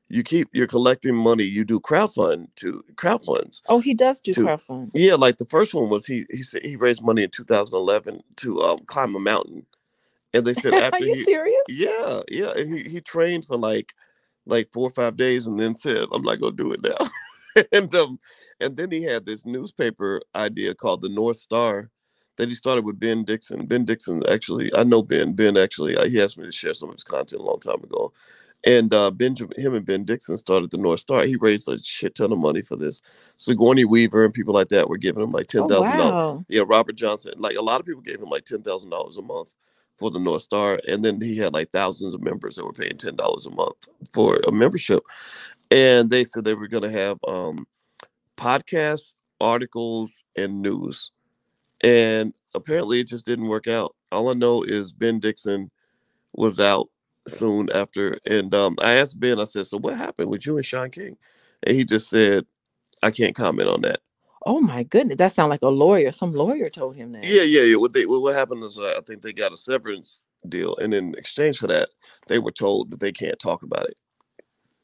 A: you're collecting money, you do crowd funds
B: Oh, he does do
A: to,
B: crowdfund.
A: yeah, like the first one was he said he raised money in 2011 to climb a mountain, and they said
B: Are
A: after
B: you
A: he,
B: serious?
A: yeah, yeah, and he trained for like 4 or 5 days, and then said, I'm not gonna do it now. And then he had this newspaper idea called the North Star that he started with Ben Dixon. Ben Dixon, actually, I know Ben. Ben actually, he asked me to share some of his content a long time ago. And him and Ben Dixon started the North Star. He raised a shit ton of money for this. Sigourney Weaver and people like that were giving him like ten
B: Oh,
A: thousand dollars.
B: wow.
A: Yeah, Robert Johnson, like a lot of people gave him like $10,000 a month for the North Star, and then he had like thousands of members that were paying $10 a month for a membership. And they said they were going to have podcasts, articles, and news. And apparently, it just didn't work out. All I know is Ben Dixon was out soon after, and I asked Ben. I said, "So what happened with you and Sean King?" And he just said, "I can't comment on that."
B: Oh my goodness. That sounds like a lawyer. Some lawyer told him that.
A: Yeah. What happened is I think they got a severance deal, and in exchange for that, they were told that they can't talk about it.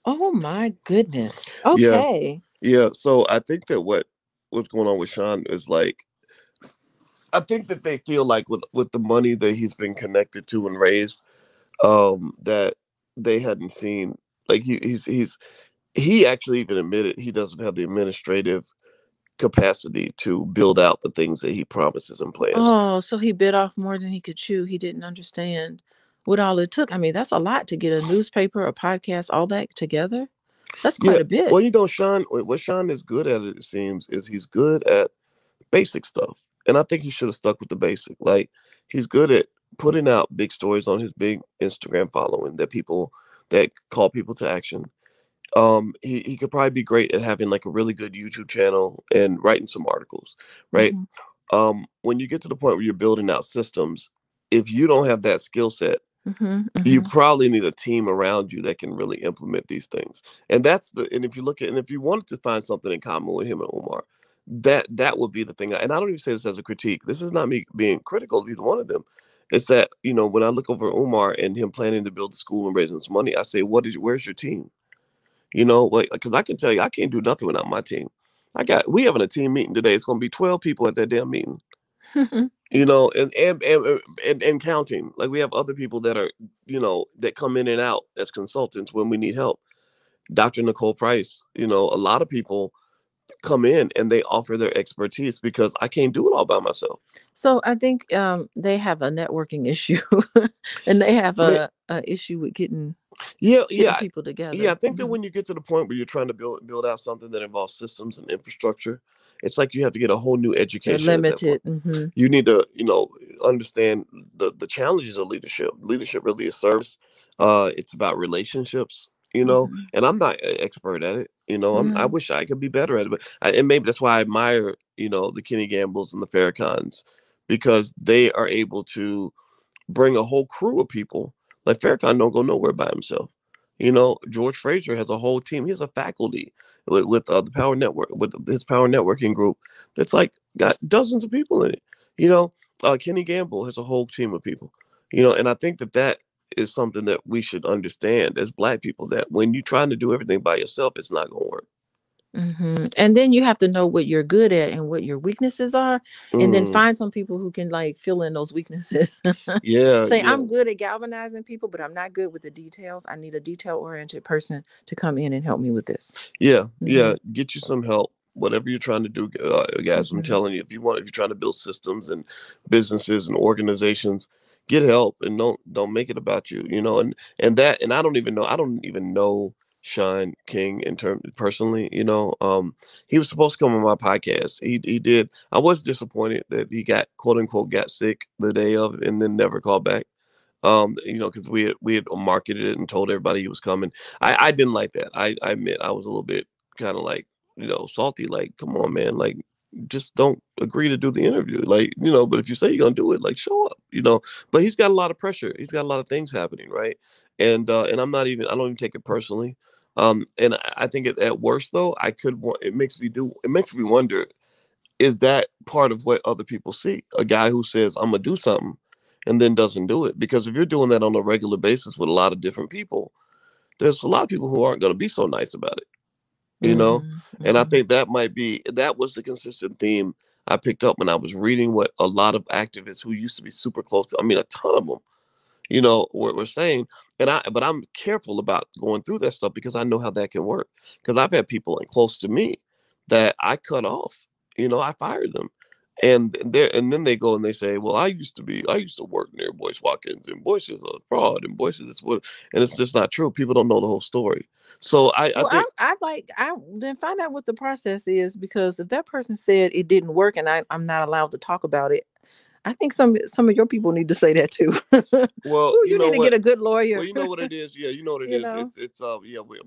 B: Oh my goodness.
A: Yeah,
B: Okay.
A: yeah. So I think that what's going on with Sean is like, I think that they feel like with the money that he's been connected to and raised, that they hadn't seen, like he actually even admitted he doesn't have the administrative capacity to build out the things that he promises and plans.
B: Oh, so he bit off more than he could chew. He didn't understand what all it took. I mean, that's a lot to get a newspaper, a podcast, all that together. That's
A: Yeah.
B: quite a bit.
A: Well, Sean, what Sean is good at, it seems, is he's good at basic stuff. And I think he should have stuck with the basic. Like, he's good at putting out big stories on his big Instagram following that call people to action. He could probably be great at having like a really good YouTube channel and writing some articles, right?
B: Hmm.
A: When you get to the point where you're building out systems, if you don't have that skill set,
B: Hmm.
A: you
B: Hmm.
A: probably need a team around you that can really implement these things. And if you look at, and if you wanted to find something in common with him and Omar, that would be the thing. And I don't even say this as a critique. This is not me being critical of either one of them. It's that, when I look over Omar and him planning to build the school and raising this money, I say, where's your team? Like, because I can tell you, I can't do nothing without my team. We having a team meeting today. It's going to be 12 people at that damn meeting. And counting. Like, we have other people that are, that come in and out as consultants when we need help. Dr. Nicole Price, a lot of people come in and they offer their expertise because I can't do it all by myself.
B: So I think they have a networking issue, and they have
A: Ma-
B: a issue with
A: Yeah,
B: getting
A: yeah,
B: people
A: yeah. I
B: together.
A: think that
B: Hmm.
A: when you get to the point where you're trying to build out something that involves systems and infrastructure, it's like you have to get a whole new
B: They're
A: education at that point.
B: limited. Hmm.
A: You need to, understand the challenges of leadership. Leadership really is service. It's about relationships.
B: Hmm.
A: And I'm not an expert at it. I
B: Yeah.
A: wish I could be better at it, and maybe that's why I admire, the Kenny Gambles and the Farrakhan's, because they are able to bring a whole crew of people. Like, Farrakhan don't go nowhere by himself. George Fraser has a whole team. He has a faculty with the Power Network, with his Power Networking group, that's like got dozens of people in it. Kenny Gamble has a whole team of people. And I think that is something that we should understand as Black people, that when you're trying to do everything by yourself, it's not going to work.
B: And then you have to know what you're good at and what your weaknesses are, and then
A: Mm.
B: find some people who can like fill in those weaknesses.
A: Yeah,
B: Say,
A: yeah.
B: I'm good at galvanizing people, but I'm not good with the details. I need a detail oriented person to come in and help me with this.
A: Yeah,
B: Hmm.
A: yeah. Get you some help. Whatever you're trying to do, guys. I'm
B: Hmm.
A: telling you, if you're trying to build systems and businesses and organizations, get help and don't make it about you. You know, and I don't even know Sean King in term personally. You know, he was supposed to come on my podcast. He did. I was disappointed that he got quote unquote got sick the day of and then never called back. You know, because we had marketed it and told everybody he was coming. I didn't like that. I admit I was a little bit kind of like, you know, salty. Like, come on, man. Like, just don't agree to do the interview. Like, you know, but if you say you're gonna do it, like, show up. You know. But he's got a lot of pressure. He's got a lot of things happening, right? And I don't even take it personally. And I think at worst though, it makes me wonder, is that part of what other people see? A guy who says, I'm gonna do something and then doesn't do it. Because if you're doing that on a regular basis with a lot of different people, there's a lot of people who aren't gonna be so nice about it, you know?
B: Hmm.
A: And I
B: Hmm.
A: think that was the consistent theme I picked up when I was reading what a lot of activists who used to be super close to, I mean, a ton of them, you know, what we're saying. But I'm careful about going through that stuff because I know how that can work. Because I've had people like close to me that I cut off, you know, I fired them. And then they go and they say, well, I used to work near Boyce Watkins, and Boyce is a fraud, and Boyce is this what, and it's just not true. People don't know the whole story. So I
B: Well,
A: think,
B: I then find out what the process is, because if that person said it didn't work and I'm not allowed to talk about it, I think some of your people need to say that too.
A: well,
B: Ooh,
A: you
B: you
A: know
B: need to get
A: what?
B: a good
A: Well,
B: lawyer.
A: you know what it is. Yeah, you know what it
B: you
A: is.
B: know?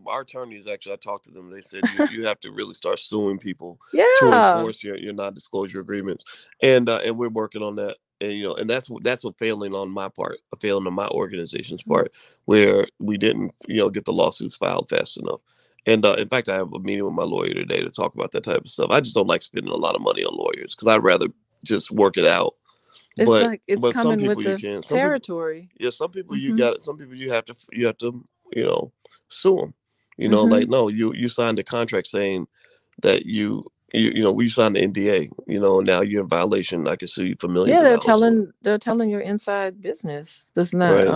A: Our attorneys actually. I talked to them. They said you have to really start suing people to
B: Yeah.
A: enforce your non-disclosure agreements, and we're working on that. And you know, and that's what failing on my part, a failing on my organization's part, where we didn't get the lawsuits filed fast enough. And in fact, I have a meeting with my lawyer today to talk about that type of stuff. I just don't like spending a lot of money on lawyers because I'd rather just work it out.
B: It's
A: But
B: like it's
A: some
B: coming with
A: people you
B: the
A: can. Some people,
B: territory.
A: yeah, some people you
B: Mhm.
A: got it. Some people you have to you know sue them. You know, like
B: Mhm.
A: no, you signed a contract saying that we signed the NDA. You know, now you're in violation. I can sue you for millions
B: Yeah,
A: of dollars or whatever.
B: they're telling your inside business. That's not
A: Right.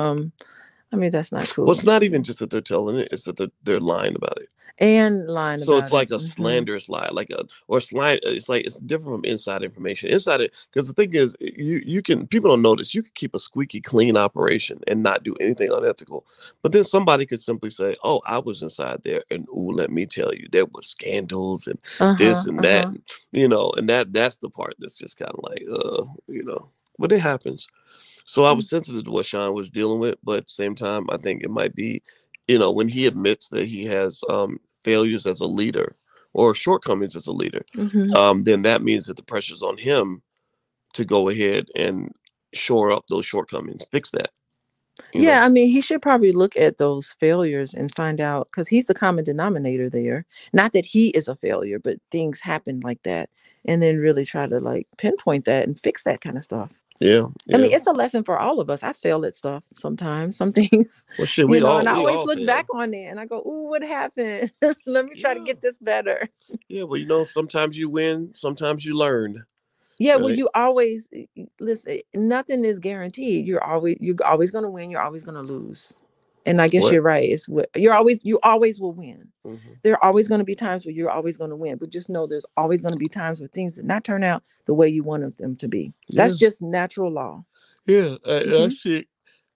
B: I mean, that's not
A: Well,
B: cool.
A: it's not even just that they're telling it; it's that they're lying about it.
B: And lying
A: So it's
B: about it.
A: like a
B: Mhm.
A: slanderous lie, like a or slide. It's like it's different from inside information. Inside it, because the thing is, you can people don't notice. You can keep a squeaky clean operation and not do anything unethical, but then somebody could simply say, "Oh, I was inside there, and ooh, let me tell you, there was scandals and this
B: Uh-huh.
A: and that,
B: Uh-huh.
A: and, and that's the part that's just kind of like, but it happens. So I was sensitive to what Sean was dealing with, but at the same time, I think it might be, when he admits that he has failures as a leader or shortcomings as a leader,
B: Mhm.
A: then that means that the pressure's on him to go ahead and shore up those shortcomings, fix that, you know.
B: Yeah, I mean, he should probably look at those failures and find out, because he's the common denominator there. Not that he is a failure, but things happen like that. And then really try to like pinpoint that and fix that kind of stuff.
A: Yeah,
B: I mean,
A: yeah.
B: it's a lesson for all of us. I fail at stuff sometimes, some things,
A: Well, shit,
B: and I
A: we
B: always
A: all
B: look back
A: fail.
B: on it and I go, ooh, what happened? Let me try to
A: Yeah,
B: get this better.
A: yeah. Well, sometimes you win, sometimes you learn,
B: Yeah, well,
A: right?
B: you always listen. Nothing is guaranteed. You're always going to win. You're always going to lose. And I guess
A: What?
B: you're right. It's what you always will win.
A: Hmm.
B: There are always going to be times where you're always going to win, but just know there's always going to be times where things did not turn out the way you wanted them to be.
A: Yeah,
B: That's just natural law.
A: yeah. I
B: Hmm.
A: see.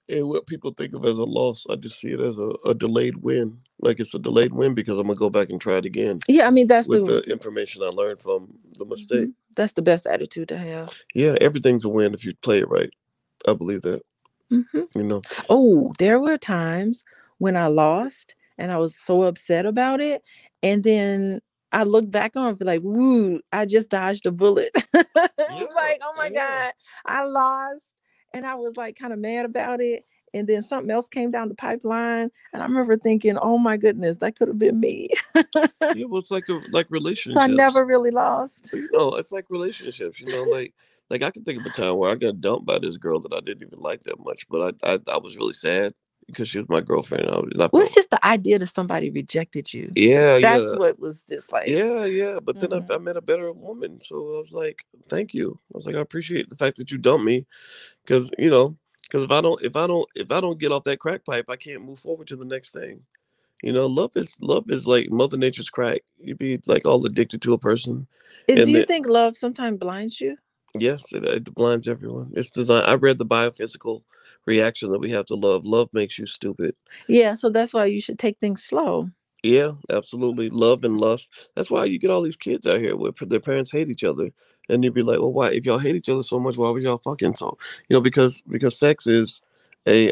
A: And what people think of as a loss, I just see it as a delayed win. Like it's a delayed win because I'm gonna go back and try it again
B: Yeah, I mean
A: with the information I learned from the mistake.
B: that's the best attitude to have.
A: Yeah, everything's a win if you play it right. I believe that.
B: Hmm.
A: You know.
B: Oh, there were times when I lost and I was so upset about it. And then I look back on it and feel like, woo, I just dodged a bullet. I was
A: Yeah,
B: like, oh my
A: yeah.
B: God, I lost. And I was like kind of mad about it. And then something else came down the pipeline. And I remember thinking, oh my goodness, that could have been me.
A: Yeah, well, it's like
B: So I
A: relationships.
B: never really lost.
A: But it's like relationships. Like I can think of a time where I got dumped by this girl that I didn't even like that much, but I was really sad. because she was my girlfriend. I
B: Well, it's
A: felt,
B: just the idea that somebody rejected you.
A: yeah,
B: That's
A: yeah,
B: what was just like,
A: yeah, yeah. But then I
B: mhm.
A: met a better woman, so I was like, thank you. I was like, I appreciate the fact that you dumped me, because because if I don't get off that crack pipe, I can't move forward to the next thing. Love is like Mother Nature's crack. You be like all addicted to a person,
B: And do
A: and
B: you
A: then
B: think love sometimes blinds you?
A: yes, it blinds everyone. It's designed. I read the biophysical reaction that we have to love. Love makes you stupid.
B: Yeah, so that's why you should take things slow.
A: Yeah, absolutely. Love and lust. That's why you get all these kids out here where their parents hate each other, and you'd be like, well, why? If y'all hate each other so much, why was y'all fucking? So, because sex is a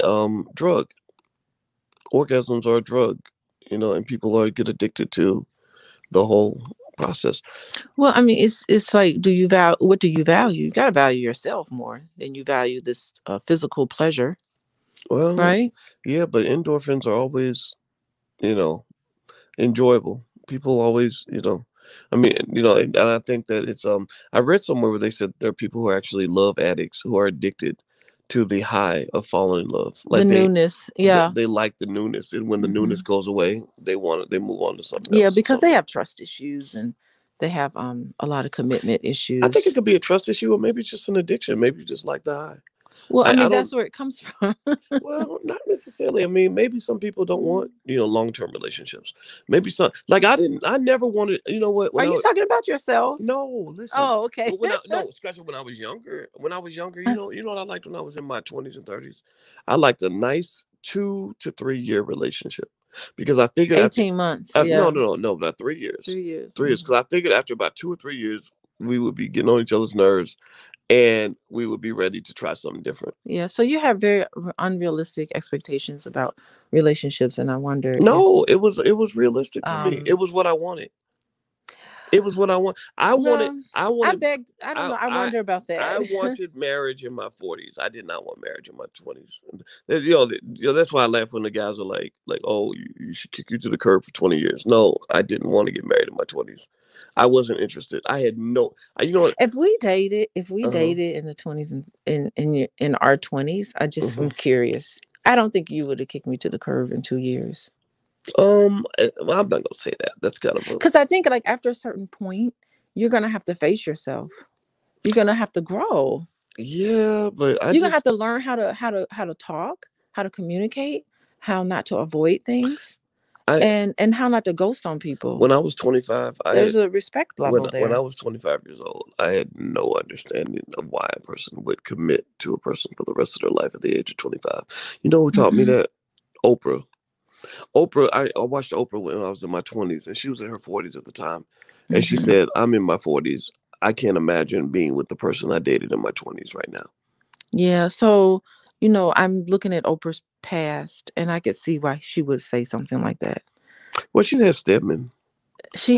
A: drug. Orgasms are a drug. And people are get addicted to the whole process.
B: Well, I mean, it's like, do you value what do you value? You got to value yourself more than you value this physical pleasure,
A: Well,
B: right?
A: yeah, but endorphins are always, you know, enjoyable. People always, I mean, and I think that it's I read somewhere where they said there are people who are actually love addicts who are addicted to the high of falling in love.
B: The
A: Like
B: newness,
A: they,
B: yeah.
A: they like the newness, and when the newness
B: Hmm.
A: goes away, they move on to something
B: Yeah,
A: else.
B: because they have trust issues and they have a lot of commitment
A: I think it
B: issues.
A: could be a trust issue, or maybe it's just an addiction. Maybe you just like the high.
B: Well, I
A: I
B: mean,
A: don't.
B: that's where it comes from.
A: Well, not necessarily. I mean, maybe some people don't want, long term relationships. Maybe some, like I never wanted, you know what,
B: Are
A: when
B: you talking about yourself?
A: no, listen.
B: Oh, okay.
A: But no, especially when I was younger, what I liked when I was in my 20s and 30s? I liked a nice 2 to 3 year relationship because I figured after,
B: 18 months,
A: no,
B: yeah.
A: no, no, no, about 3 years.
B: 3 years.
A: 3 years, because I figured after about 2 or 3 years, we would be getting on each other's nerves and we would be ready to try something different.
B: Yeah, so you have very unrealistic expectations about relationships, and I wonder if
A: No, it was realistic for me. It
B: um
A: was what I wanted. It was what I want.
B: well,
A: I
B: I
A: wanted
B: begged, I don't
A: I
B: know, I
A: I
B: wonder about
A: I
B: that.
A: wanted marriage in my 40s. I did not want marriage in my 20s. That's why I laugh when the guys are like, oh, you should kick you to the curb for 20 years. No, I didn't want to get married in my 20s. I wasn't interested. I had no. You know what?
B: If we
A: Uh huh.
B: dated in the 20s and in our 20s, I just
A: Uh-huh.
B: am curious. I don't think you would have kicked me to the curb in 2 years.
A: Well, I'm not gonna say that. That's kind of a
B: Because I think like after a certain point, you're gonna have to face yourself. You're gonna have to grow.
A: yeah, but I
B: You're gonna have
A: just
B: to learn how to talk, how to communicate, how not to avoid things,
A: I
B: and how not to ghost on people.
A: when I was 25,
B: There's a respect
A: when
B: level
A: when I
B: there.
A: was 25 years old, I had no understanding of why a person would commit to a person for the rest of their life at the age of 25. You know who taught me
B: Hmm.
A: that? Oprah. I watched Oprah when I was in my 20s, and she was in her 40s at the time, and she
B: Hmm.
A: said, "I'm in my 40s. I can't imagine being with the person I dated in my 20s right now."
B: Yeah, so I'm looking at Oprah's past, and I could see why she would say something like that.
A: Well, she had Stedman.
B: She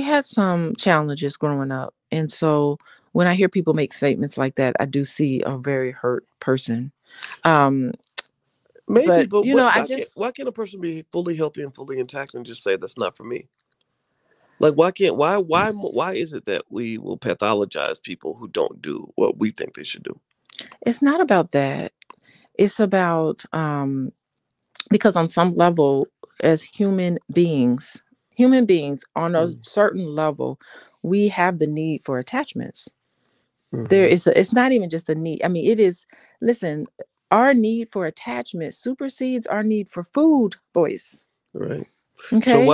B: had some challenges growing up, and so when I hear people make statements like that, I do see a very hurt person. Um,
A: Maybe,
B: but
A: but
B: I just
A: why can't a person be fully healthy and fully intact and just say that's not for me? Like, why can't why is it that we will pathologize people who don't do what we think they should do?
B: it's not about that. It's about because on some level, as human beings on a
A: Mm,
B: certain level, we have the need for attachments.
A: mhm.
B: It's not even just a need. I mean, it is. Listen, our need for attachment supersedes our need for food, boys.
A: Right. So
B: Okay,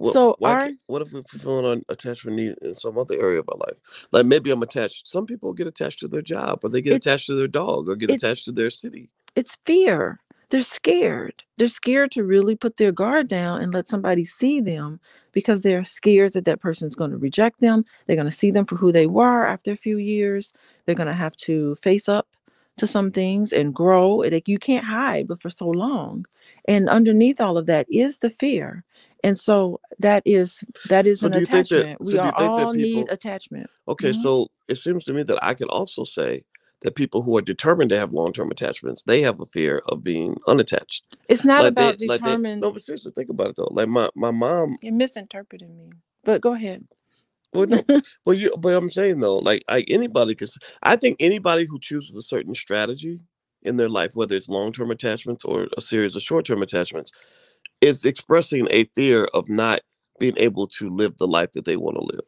B: so our
A: what if we're fulfilling our attachment need in some other area of our life? Like maybe I'm attached. Some people get attached to their job, or they get
B: it's
A: attached to their dog, or get
B: it
A: attached to their city.
B: it's fear. They're scared. They're scared to really put their guard down and let somebody see them because they're scared that that person's going to reject them. They're going to see them for who they were after a few years. They're going to have to face up to some things and grow. Like you can't hide, but for so long. And underneath all of that is the fear. And so that is an attachment. We
A: Do you
B: are
A: think that
B: all need
A: people?
B: attachment.
A: Okay,
B: Mhm.
A: so it seems to me that I can also say that people who are determined to have long term attachments, they have a fear of being unattached.
B: It's not about
A: Like they
B: determined.
A: no, but seriously, think about it though. Like my mom.
B: You're misinterpreting me. But go ahead.
A: Well, no, but I'm saying though, like anybody, because I think anybody who chooses a certain strategy in their life, whether it's long-term attachments or a series of short-term attachments, is expressing a fear of not being able to live the life that they want to live.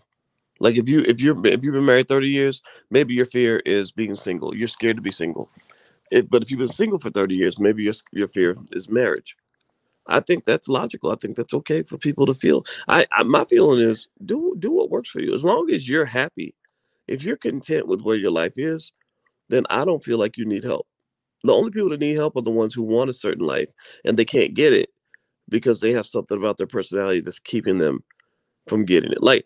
A: Like if you've been married 30 years, maybe your fear is being single. You're scared to be single. But if you've been single for 30 years, maybe your fear is marriage. I think that's logical. I think that's okay for people to feel. My feeling is do what works for you. As long as you're happy, if you're content with where your life is, then I don't feel like you need help. The only people that need help are the ones who want a certain life and they can't get it because they have something about their personality that's keeping them from getting it. Like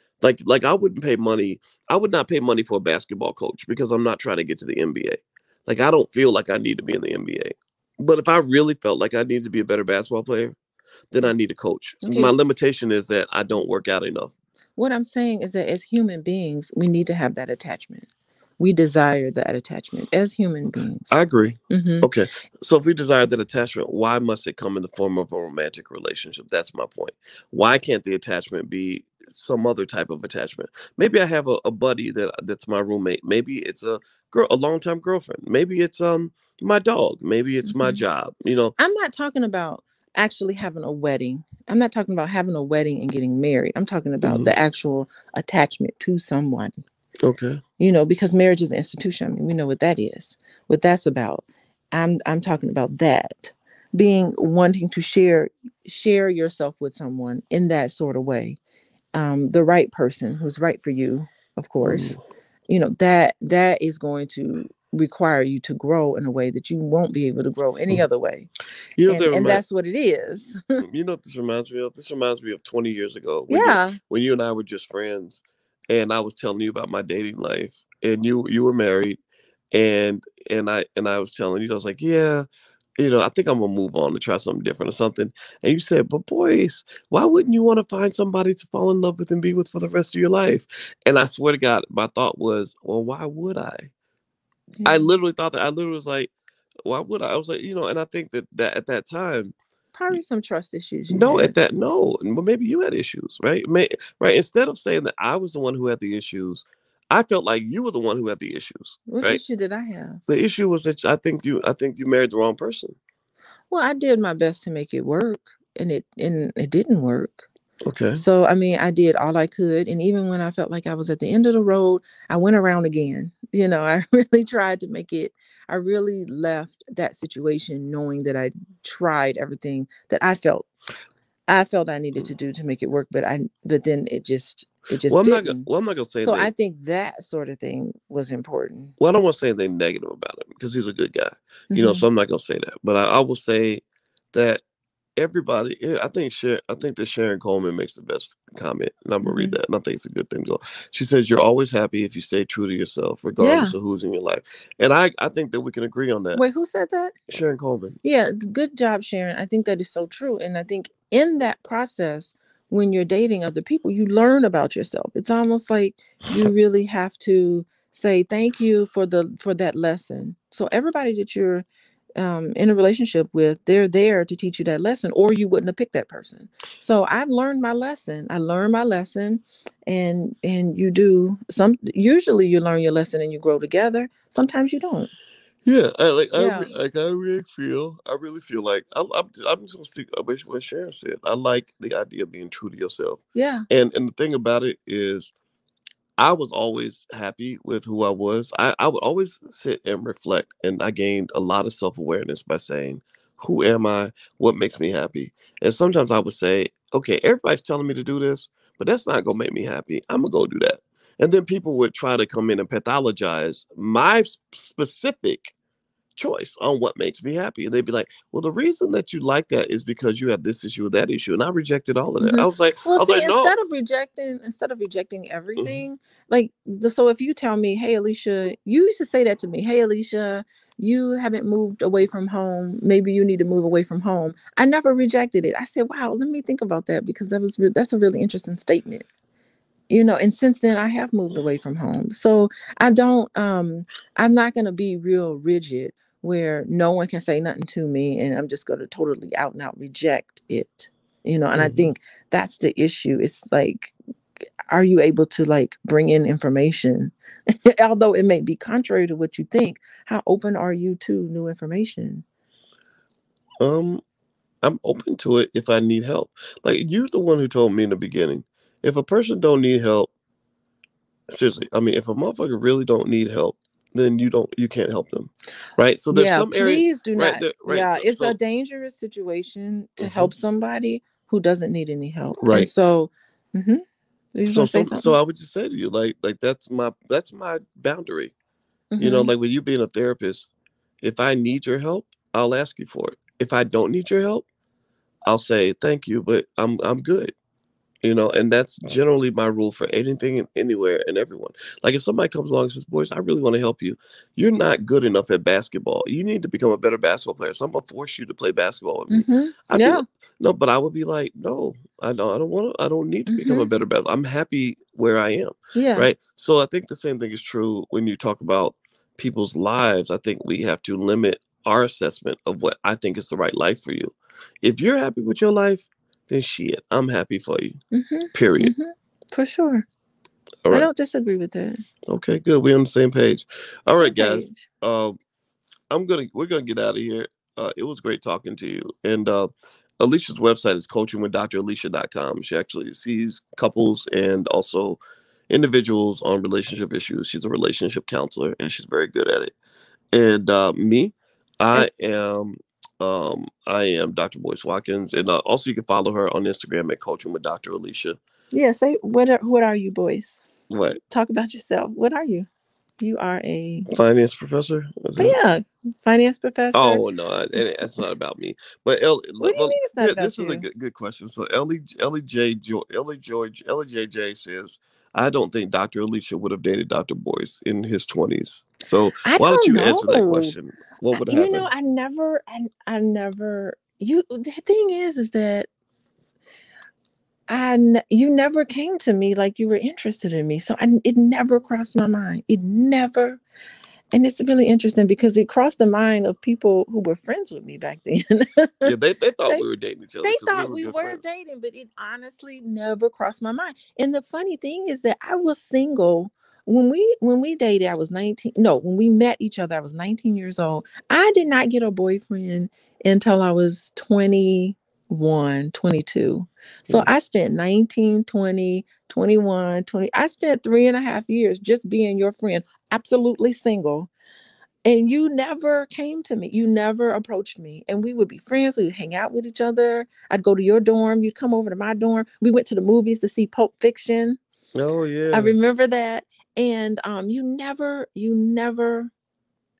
A: I wouldn't pay money. I would not pay money for a basketball coach because I'm not trying to get to the NBA. Like I don't feel like I need to be in the NBA. But if I really felt like I needed to be a better basketball player, then I need a coach.
B: Okay.
A: My limitation is that I don't work out enough.
B: What I'm saying is that as human beings, we need to have that attachment. We desire that attachment as human beings.
A: I agree.
B: Mm-hmm.
A: Okay. So if we desire that attachment, why must it come in the form of a romantic relationship? That's my point. Why can't the attachment be some other type of attachment? Maybe I have a buddy that's my roommate. Maybe it's a longtime girlfriend. Maybe it's my dog. Maybe it's my
B: Mm-hmm.
A: job. You know.
B: I'm not talking about actually having a wedding. I'm not talking about having a wedding and getting married. I'm talking about
A: Mhm.
B: the actual attachment to someone.
A: Okay.
B: Because marriage is an institution. I mean, we know what that is, what that's about. I'm talking about that. Being wanting to share yourself with someone in that sort of way. The right person who's right for you, of course.
A: Mm.
B: That is going to require you to grow in a way that you won't be able to grow any other way.
A: You know what
B: And that's what it is.
A: you know what this reminds me of? This reminds me of 20 years ago
B: Yeah.
A: when you and I were just friends, and I was telling you about my dating life, and you were married, and I was telling you, I was like, yeah, I think I'm gonna move on and try something different or something. And you said, but Boyce, why wouldn't you want to find somebody to fall in love with and be with for the rest of your life? And I swear to God, my thought was, well, why would I? I
B: Yeah.
A: literally thought that. I literally was like, why would I? I was like, and I think that at that time,
B: Probably some trust issues you
A: no,
B: had.
A: no, well, maybe you had issues, right? Right. Instead of saying that I was the one who had the issues, I felt like you were the one who had the issues,
B: What
A: right?
B: issue did I have?
A: The issue was that I think you married the wrong person.
B: Well, I did my best to make it work, and it didn't work.
A: Okay.
B: So, I mean, I did all I could. And even when I felt like I was at the end of the road, I went around again. I really tried to make it. I really left that situation knowing that I tried everything that I felt I needed to do to make it work. But then it just didn't.
A: Well, I'm not gonna say
B: So
A: anything.
B: I think that sort of thing was important.
A: Well, I don't want to say anything negative about him because he's a good guy,
B: Mm-hmm.
A: so I'm not gonna say that. But I will say that everybody, I think that Sharon Coleman makes the best comment, and I'm gonna read
B: Mm-hmm.
A: that, and I think it's a good thing to go. She says, "You're always happy if you stay true to yourself,
B: Yeah.
A: regardless of who's in your life," and I think that we can agree on that.
B: Wait, who said that?
A: Sharon Coleman.
B: Yeah, good job, Sharon. I think that is so true. And I think in that process, when you're dating other people, you learn about yourself. It's almost like you really have to say thank you for that lesson. So everybody that you're in a relationship with, they're there to teach you that lesson, or you wouldn't have picked that person. So I've learned my lesson. I learned my lesson, and you do some. Usually, you learn your lesson and you grow together. Sometimes you don't.
A: Yeah,
B: Yeah.
A: I really feel like I'm just gonna stick with what Sharon said. I like the idea of being true to yourself,
B: Yeah.
A: and the thing about it is I was always happy with who I was. I would always sit and reflect, and I gained a lot of self awareness by saying, who am I? What makes me happy? And sometimes I would say, okay, everybody's telling me to do this, but that's not going to make me happy. I'm going to go do that. And then people would try to come in and pathologize my specific choice on what makes me happy. And they'd be like, well, the reason that you like that is because you have this issue or that issue. And I rejected all of that.
B: Hmm. Well,
A: I was
B: see,
A: like, no.
B: instead of rejecting
A: Mhm.
B: everything, like so, if you tell me, "Hey, Alicia," you used to say that to me, "Hey, Alicia, you haven't moved away from home. Maybe you need to move away from home." I never rejected it. I said, "Wow, let me think about that because that's a really interesting statement." And since then I have moved away from home. So I don't I'm not going to be real rigid where no one can say nothing to me and I'm just going to totally out and out reject it. And I
A: Mhm.
B: think that's the issue. It's like are you able to like bring in information? Although it may be contrary to what you think, how open are you to new information?
A: Um, I'm open to it if I need help. Like you're the one who told me in the beginning, if a person don't need help, seriously, I mean, if a motherfucker really don't need help, then you can't help them, right? So there's
B: Yeah,
A: some area,
B: please do
A: right
B: not.
A: there, right?
B: Yeah, it's a
A: So
B: dangerous situation to
A: mhm,
B: help somebody who doesn't need any help. And
A: right.
B: so, hmm you
A: So
B: gonna say
A: so
B: something?
A: I would just say to you, like that's my boundary. You know,
B: Hmm.
A: like with you being a therapist, if I need your help, I'll ask you for it. If I don't need your help, I'll say thank you, but I'm good. You know, and that's generally my rule for anything and anywhere and everyone. Like if somebody comes along and says, "Boys, I really want to help you. You're not good enough at basketball. You need to become a better basketball player. So I'm gonna force you to play basketball with me."
B: Hmm.
A: I'd be
B: Yeah.
A: like, no, but I would be like, no, I don't want to. I don't need to become a
B: Hmm.
A: better basketball. I'm happy where I am,
B: Yeah.
A: right? So I think the same thing is true when you talk about people's lives. I think we have to limit our assessment of what I think is the right life for you. If you're happy with your life, then shit, I'm happy for you.
B: Hmm.
A: Period.
B: Hmm. For sure.
A: All
B: I
A: right.
B: don't disagree with that.
A: Okay, good. We're on the same page. All right,
B: Same
A: guys.
B: page.
A: We're gonna get out of here. It was great talking to you. And Alicia's website is coachingwithdralicia.com. She actually sees couples and also individuals on relationship issues. She's a relationship counselor and she's very good at it. And me,
B: And
A: I am Dr. Boyce Watkins. And also you can follow her on Instagram at Coaching with Dr. Alicia.
B: yeah, say what are you, boys?
A: What?
B: Talk about yourself. What are you? You are a,
A: Finance professor? Is
B: but
A: that?
B: yeah, finance professor.
A: Oh no, that's not about me. But
B: What do you
A: well,
B: mean it's not
A: this
B: about
A: is a
B: you?
A: good question. So Ellie J J says, I don't think Dr. Alicia would have dated Dr. Boyce in his 20s. So
B: I
A: why don't
B: don't
A: you answer that
B: know.
A: question? What would have
B: You know,
A: happened?
B: I never. You. The thing is that you never came to me like you were interested in me, so it never crossed my mind. It never. And it's really interesting because it crossed the mind of people who were friends with me back then.
A: Yeah, they thought
B: they
A: we were dating each other
B: they
A: because we
B: thought
A: were
B: we
A: good
B: were
A: friends.
B: dating, but it honestly never crossed my mind. And the funny thing is that I was single when we dated. I was 19. No, when we met each other, I was 19 years old. I did not get a boyfriend until I was 21, 22. So
A: Hmm.
B: I spent 19, 20, 21, 20. I spent 3.5 years just being your friend, absolutely single, and you never came to me. You never approached me. And we would be friends. We would hang out with each other. I'd go to your dorm. You'd come over to my dorm. We went to the movies to see Pulp Fiction.
A: Oh
B: I
A: yeah.
B: remember that. And you never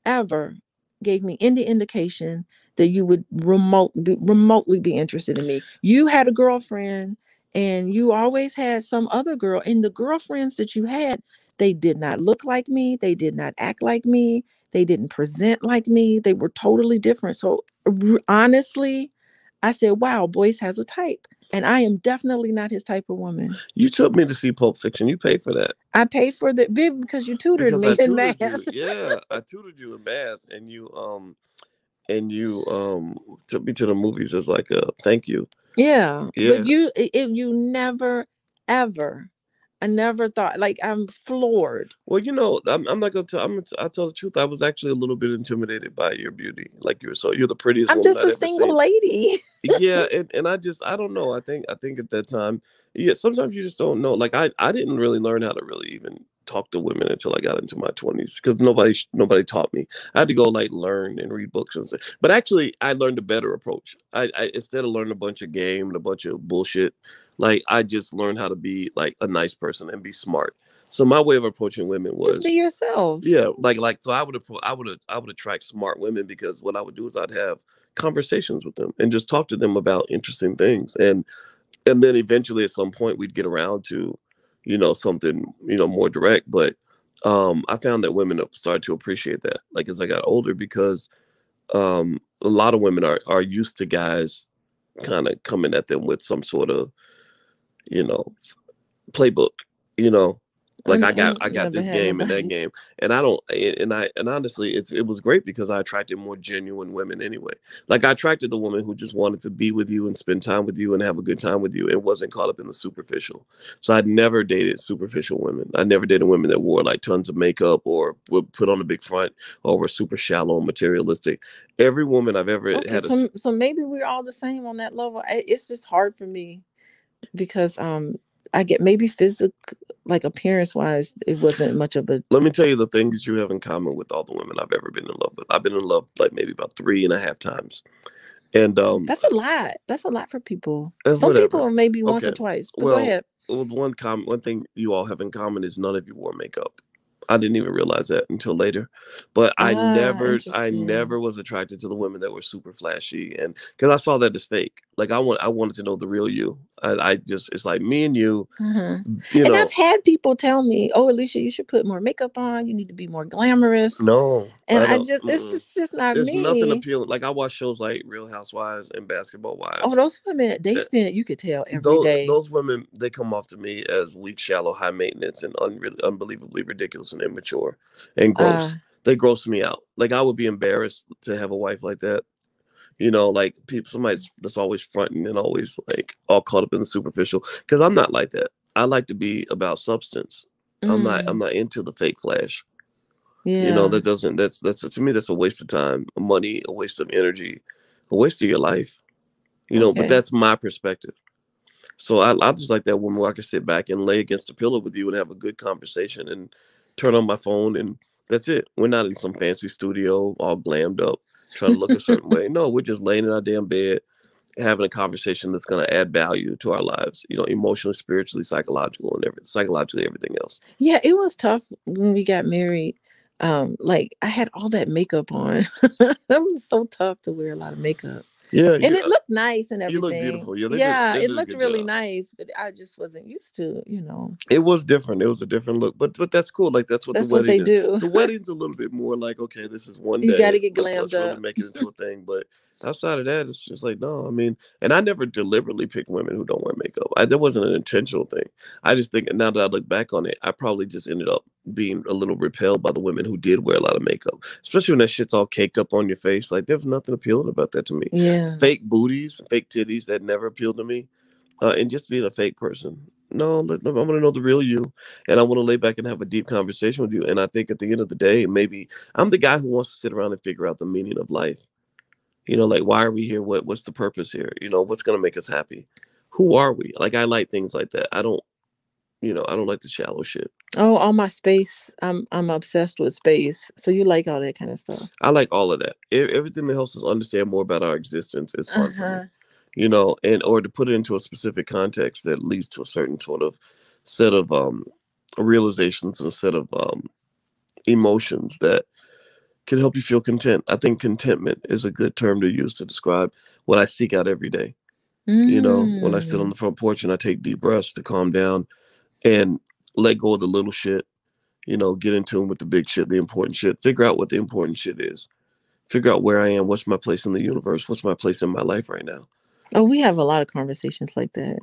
B: ever gave me any indication that you would remotely be interested in me. You had a girlfriend and you always had some other girl. And the girlfriends that you had, they did not look like me. They did not act like me. They didn't present like me. They were totally different. So honestly, I said, wow, Boyce has a type. And I am definitely not his type of woman.
A: You took me to see Pulp Fiction. You paid for that.
B: I paid for the bib because you tutored
A: Because
B: me
A: I
B: in
A: tutored you.
B: math.
A: Yeah, I tutored you in math and you took me to the movies as like a thank you.
B: Yeah,
A: Yeah.
B: but you never ever. I never thought, like, I'm floored.
A: Well, I'm not gonna tell. I'll tell the truth. I was actually a little bit intimidated by your beauty. Like you're the prettiest
B: I'm
A: woman
B: just
A: I'd
B: a
A: ever
B: single
A: seen.
B: lady.
A: Yeah, and I don't know. I think at that time, yeah. Sometimes you just don't know. Like I didn't really learn how to really even talk to women until I got into my 20s because nobody taught me. I had to go like learn and read books and stuff. But actually, I learned a better approach. I instead of learning a bunch of game and a bunch of bullshit, like I just learned how to be like a nice person and be smart. So my way of approaching women
B: Just be
A: was,
B: yourself.
A: yeah, like so I would attract smart women because what I would do is I'd have conversations with them and just talk to them about interesting things, and then eventually at some point we'd get around to something more direct. But I found that women have started to appreciate that, like as I got older, because a lot of women are used to guys kind of coming at them with some sort of you know playbook, you know Like I got
B: never
A: this
B: had
A: game and that
B: nobody.
A: game, and I don't, and honestly, it was great because I attracted more genuine women anyway. Like I attracted the woman who just wanted to be with you and spend time with you and have a good time with you, and wasn't caught up in the superficial. So I never dated superficial women. I never dated women that wore like tons of makeup or would put on a big front or were super shallow and materialistic. Every woman I've ever
B: Okay,
A: had a
B: so maybe we're all the same on that level. It's just hard for me because I get maybe physical, like appearance wise, it wasn't much of a.
A: let me tell you the things you have in common with all the women I've ever been in love with. I've been in love like maybe about 3.5 times. And
B: That's a lot. That's a lot for people.
A: it's
B: Some
A: whatever.
B: people maybe once or
A: Okay.
B: twice. But go
A: Well,
B: ahead.
A: one thing you all have in common is none of you wore makeup. I didn't even realize that until later. But
B: Ah,
A: I
B: interesting.
A: never was attracted to the women that were super flashy, and because I saw that as fake. Like I wanted to know the real you. I just it's like me and you,
B: Uh-huh.
A: you
B: And I've
A: know.
B: had people tell me, "Oh, Alicia, you should put more makeup on. You need to be more glamorous."
A: No,
B: And
A: I
B: I
A: don't.
B: just,
A: Mm-mm.
B: it's just not
A: There's nothing
B: me.
A: appealing. Like I watch shows like Real Housewives and Basketball
B: Oh,
A: Wives.
B: those women, they spend, you could tell every day.
A: Those women, they come off to me as weak, shallow, high maintenance, and unbelievably ridiculous and immature and
B: Uh,
A: gross. They gross me out. Like I would be embarrassed to have a wife like that. You know, like people, somebody that's always fronting and always like all caught up in the superficial. Because I'm not like that. I like to be about substance. I'm
B: mm,
A: not into the fake flash. You know,
B: yeah.
A: that doesn't. That's to me. That's a waste of time, money, a waste of energy, a waste of your life. You know, but
B: Okay.
A: that's my perspective. So I just like that woman where I can sit back and lay against the pillow with you and have a good conversation and turn on my phone and that's it. We're not in some fancy studio all glammed up trying to look a certain way. No, we're just laying in our damn bed having a conversation that's going to add value to our lives. You know, emotionally, spiritually, psychologically, everything else.
B: Yeah, it was tough when we got married. Like I had all that makeup on. That was so tough to wear a lot of makeup.
A: Yeah,
B: And it looked nice and
A: you look
B: everything.
A: beautiful. Yeah,
B: Yeah,
A: they
B: it
A: did a
B: looked
A: good
B: really
A: job.
B: nice, but I just wasn't used to,
A: It was different. It was a different look, but that's cool. Like that's what the
B: that's what
A: wedding
B: they
A: is.
B: do.
A: The wedding's a little bit more like okay, this is one
B: You got
A: day.
B: to get
A: Let's
B: glammed
A: really
B: up.
A: make it into a thing. But outside of that, it's just like no. I mean, and I never deliberately pick women who don't wear makeup. That wasn't an intentional thing. I just think now that I look back on it, I probably just ended up being a little repelled by the women who did wear a lot of makeup, especially when that shit's all caked up on your face. Like there was nothing appealing about that to me.
B: Yeah.
A: Fake booties, fake titties that never appealed to me and just being a fake person. No, I want to know the real you, and I want to lay back and have a deep conversation with you. And I think at the end of the day, maybe I'm the guy who wants to sit around and figure out the meaning of life. You know, like why are we here? What's the purpose here? You know, what's gonna make us happy? Who are we? Like I like things like that. I don't, I don't like the shallow shit.
B: Oh, all my space. I'm obsessed with space. So you like all that kind of stuff.
A: I like all of that. Everything that helps us understand more about our existence is fun for me.
B: Uh-huh.
A: You know, and or to put it into a specific context that leads to a certain sort of set of realizations and a set of emotions that can help you feel content. I think contentment is a good term to use to describe what I seek out every day. You know, when I sit on
B: Mm.
A: the front porch and I take deep breaths to calm down and let go of the little shit, get in tune with the big shit, the important shit, figure out what the important shit is, figure out where I am, what's my place in the universe, what's my place in my life right now.
B: Oh, we have a lot of conversations like that.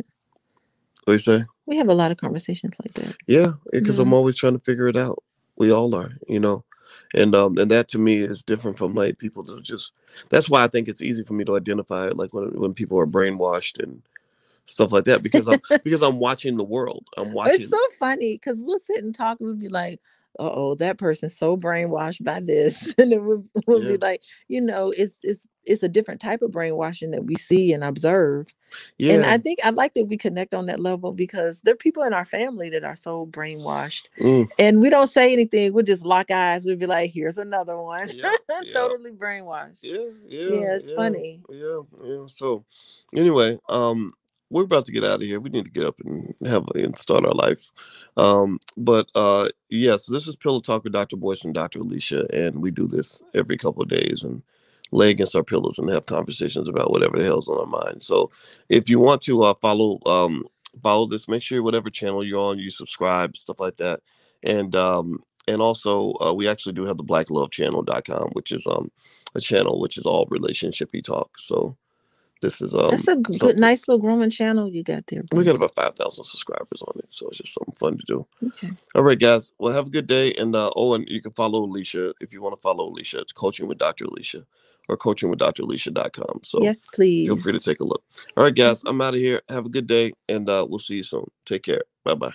A: What do you say?
B: We have a lot of conversations like that.
A: Yeah, because
B: Yeah.
A: I'm always trying to figure it out. We all are. And that to me is different from like people that are just. That's why I think it's easy for me to identify like when people are brainwashed and stuff like that because I'm watching the world. I'm
B: It's
A: watching.
B: so funny because we'll sit and talk and we'll be like, oh, that person's so brainwashed by this. And then we'll
A: Yeah,
B: be like, it's a different type of brainwashing that we see and observe. And
A: yeah.
B: I think I like that we connect on that level because there are people in our family that are so brainwashed.
A: Mm.
B: And we don't say anything. We'll just lock eyes. We'll be like, here's another one.
A: Yep, yep.
B: Totally brainwashed.
A: Yeah, yeah,
B: Yeah, it's
A: yeah,
B: funny.
A: yeah. So, anyway, we're about to get out of here. We need to get up and start our life. But yes, this is Pillow Talk with Dr. Boyce and Dr. Alicia, and we do this every couple of days and lay against our pillows and have conversations about whatever the hell's on our mind. So, if you want to follow this, make sure whatever channel you're on, you subscribe, stuff like that, and also we actually do have the blacklovechannel.com, which is a channel which is all relationshipy talk. So This is
B: That's a good,
A: something.
B: nice little grooming channel you got there,
A: We got
B: Boyce.
A: about 5,000 subscribers on it, so it's just something fun to do.
B: Okay.
A: All right, guys. Well, have a good day. And and you can follow Alicia if you want to follow Alicia. It's Coaching with Dr. Alicia or coachingwithdralicia.com. So
B: Yes,
A: feel free to
B: please.
A: take a look. All right, guys. I'm out of here. Have a good day, and we'll see you soon. Take care. Bye bye.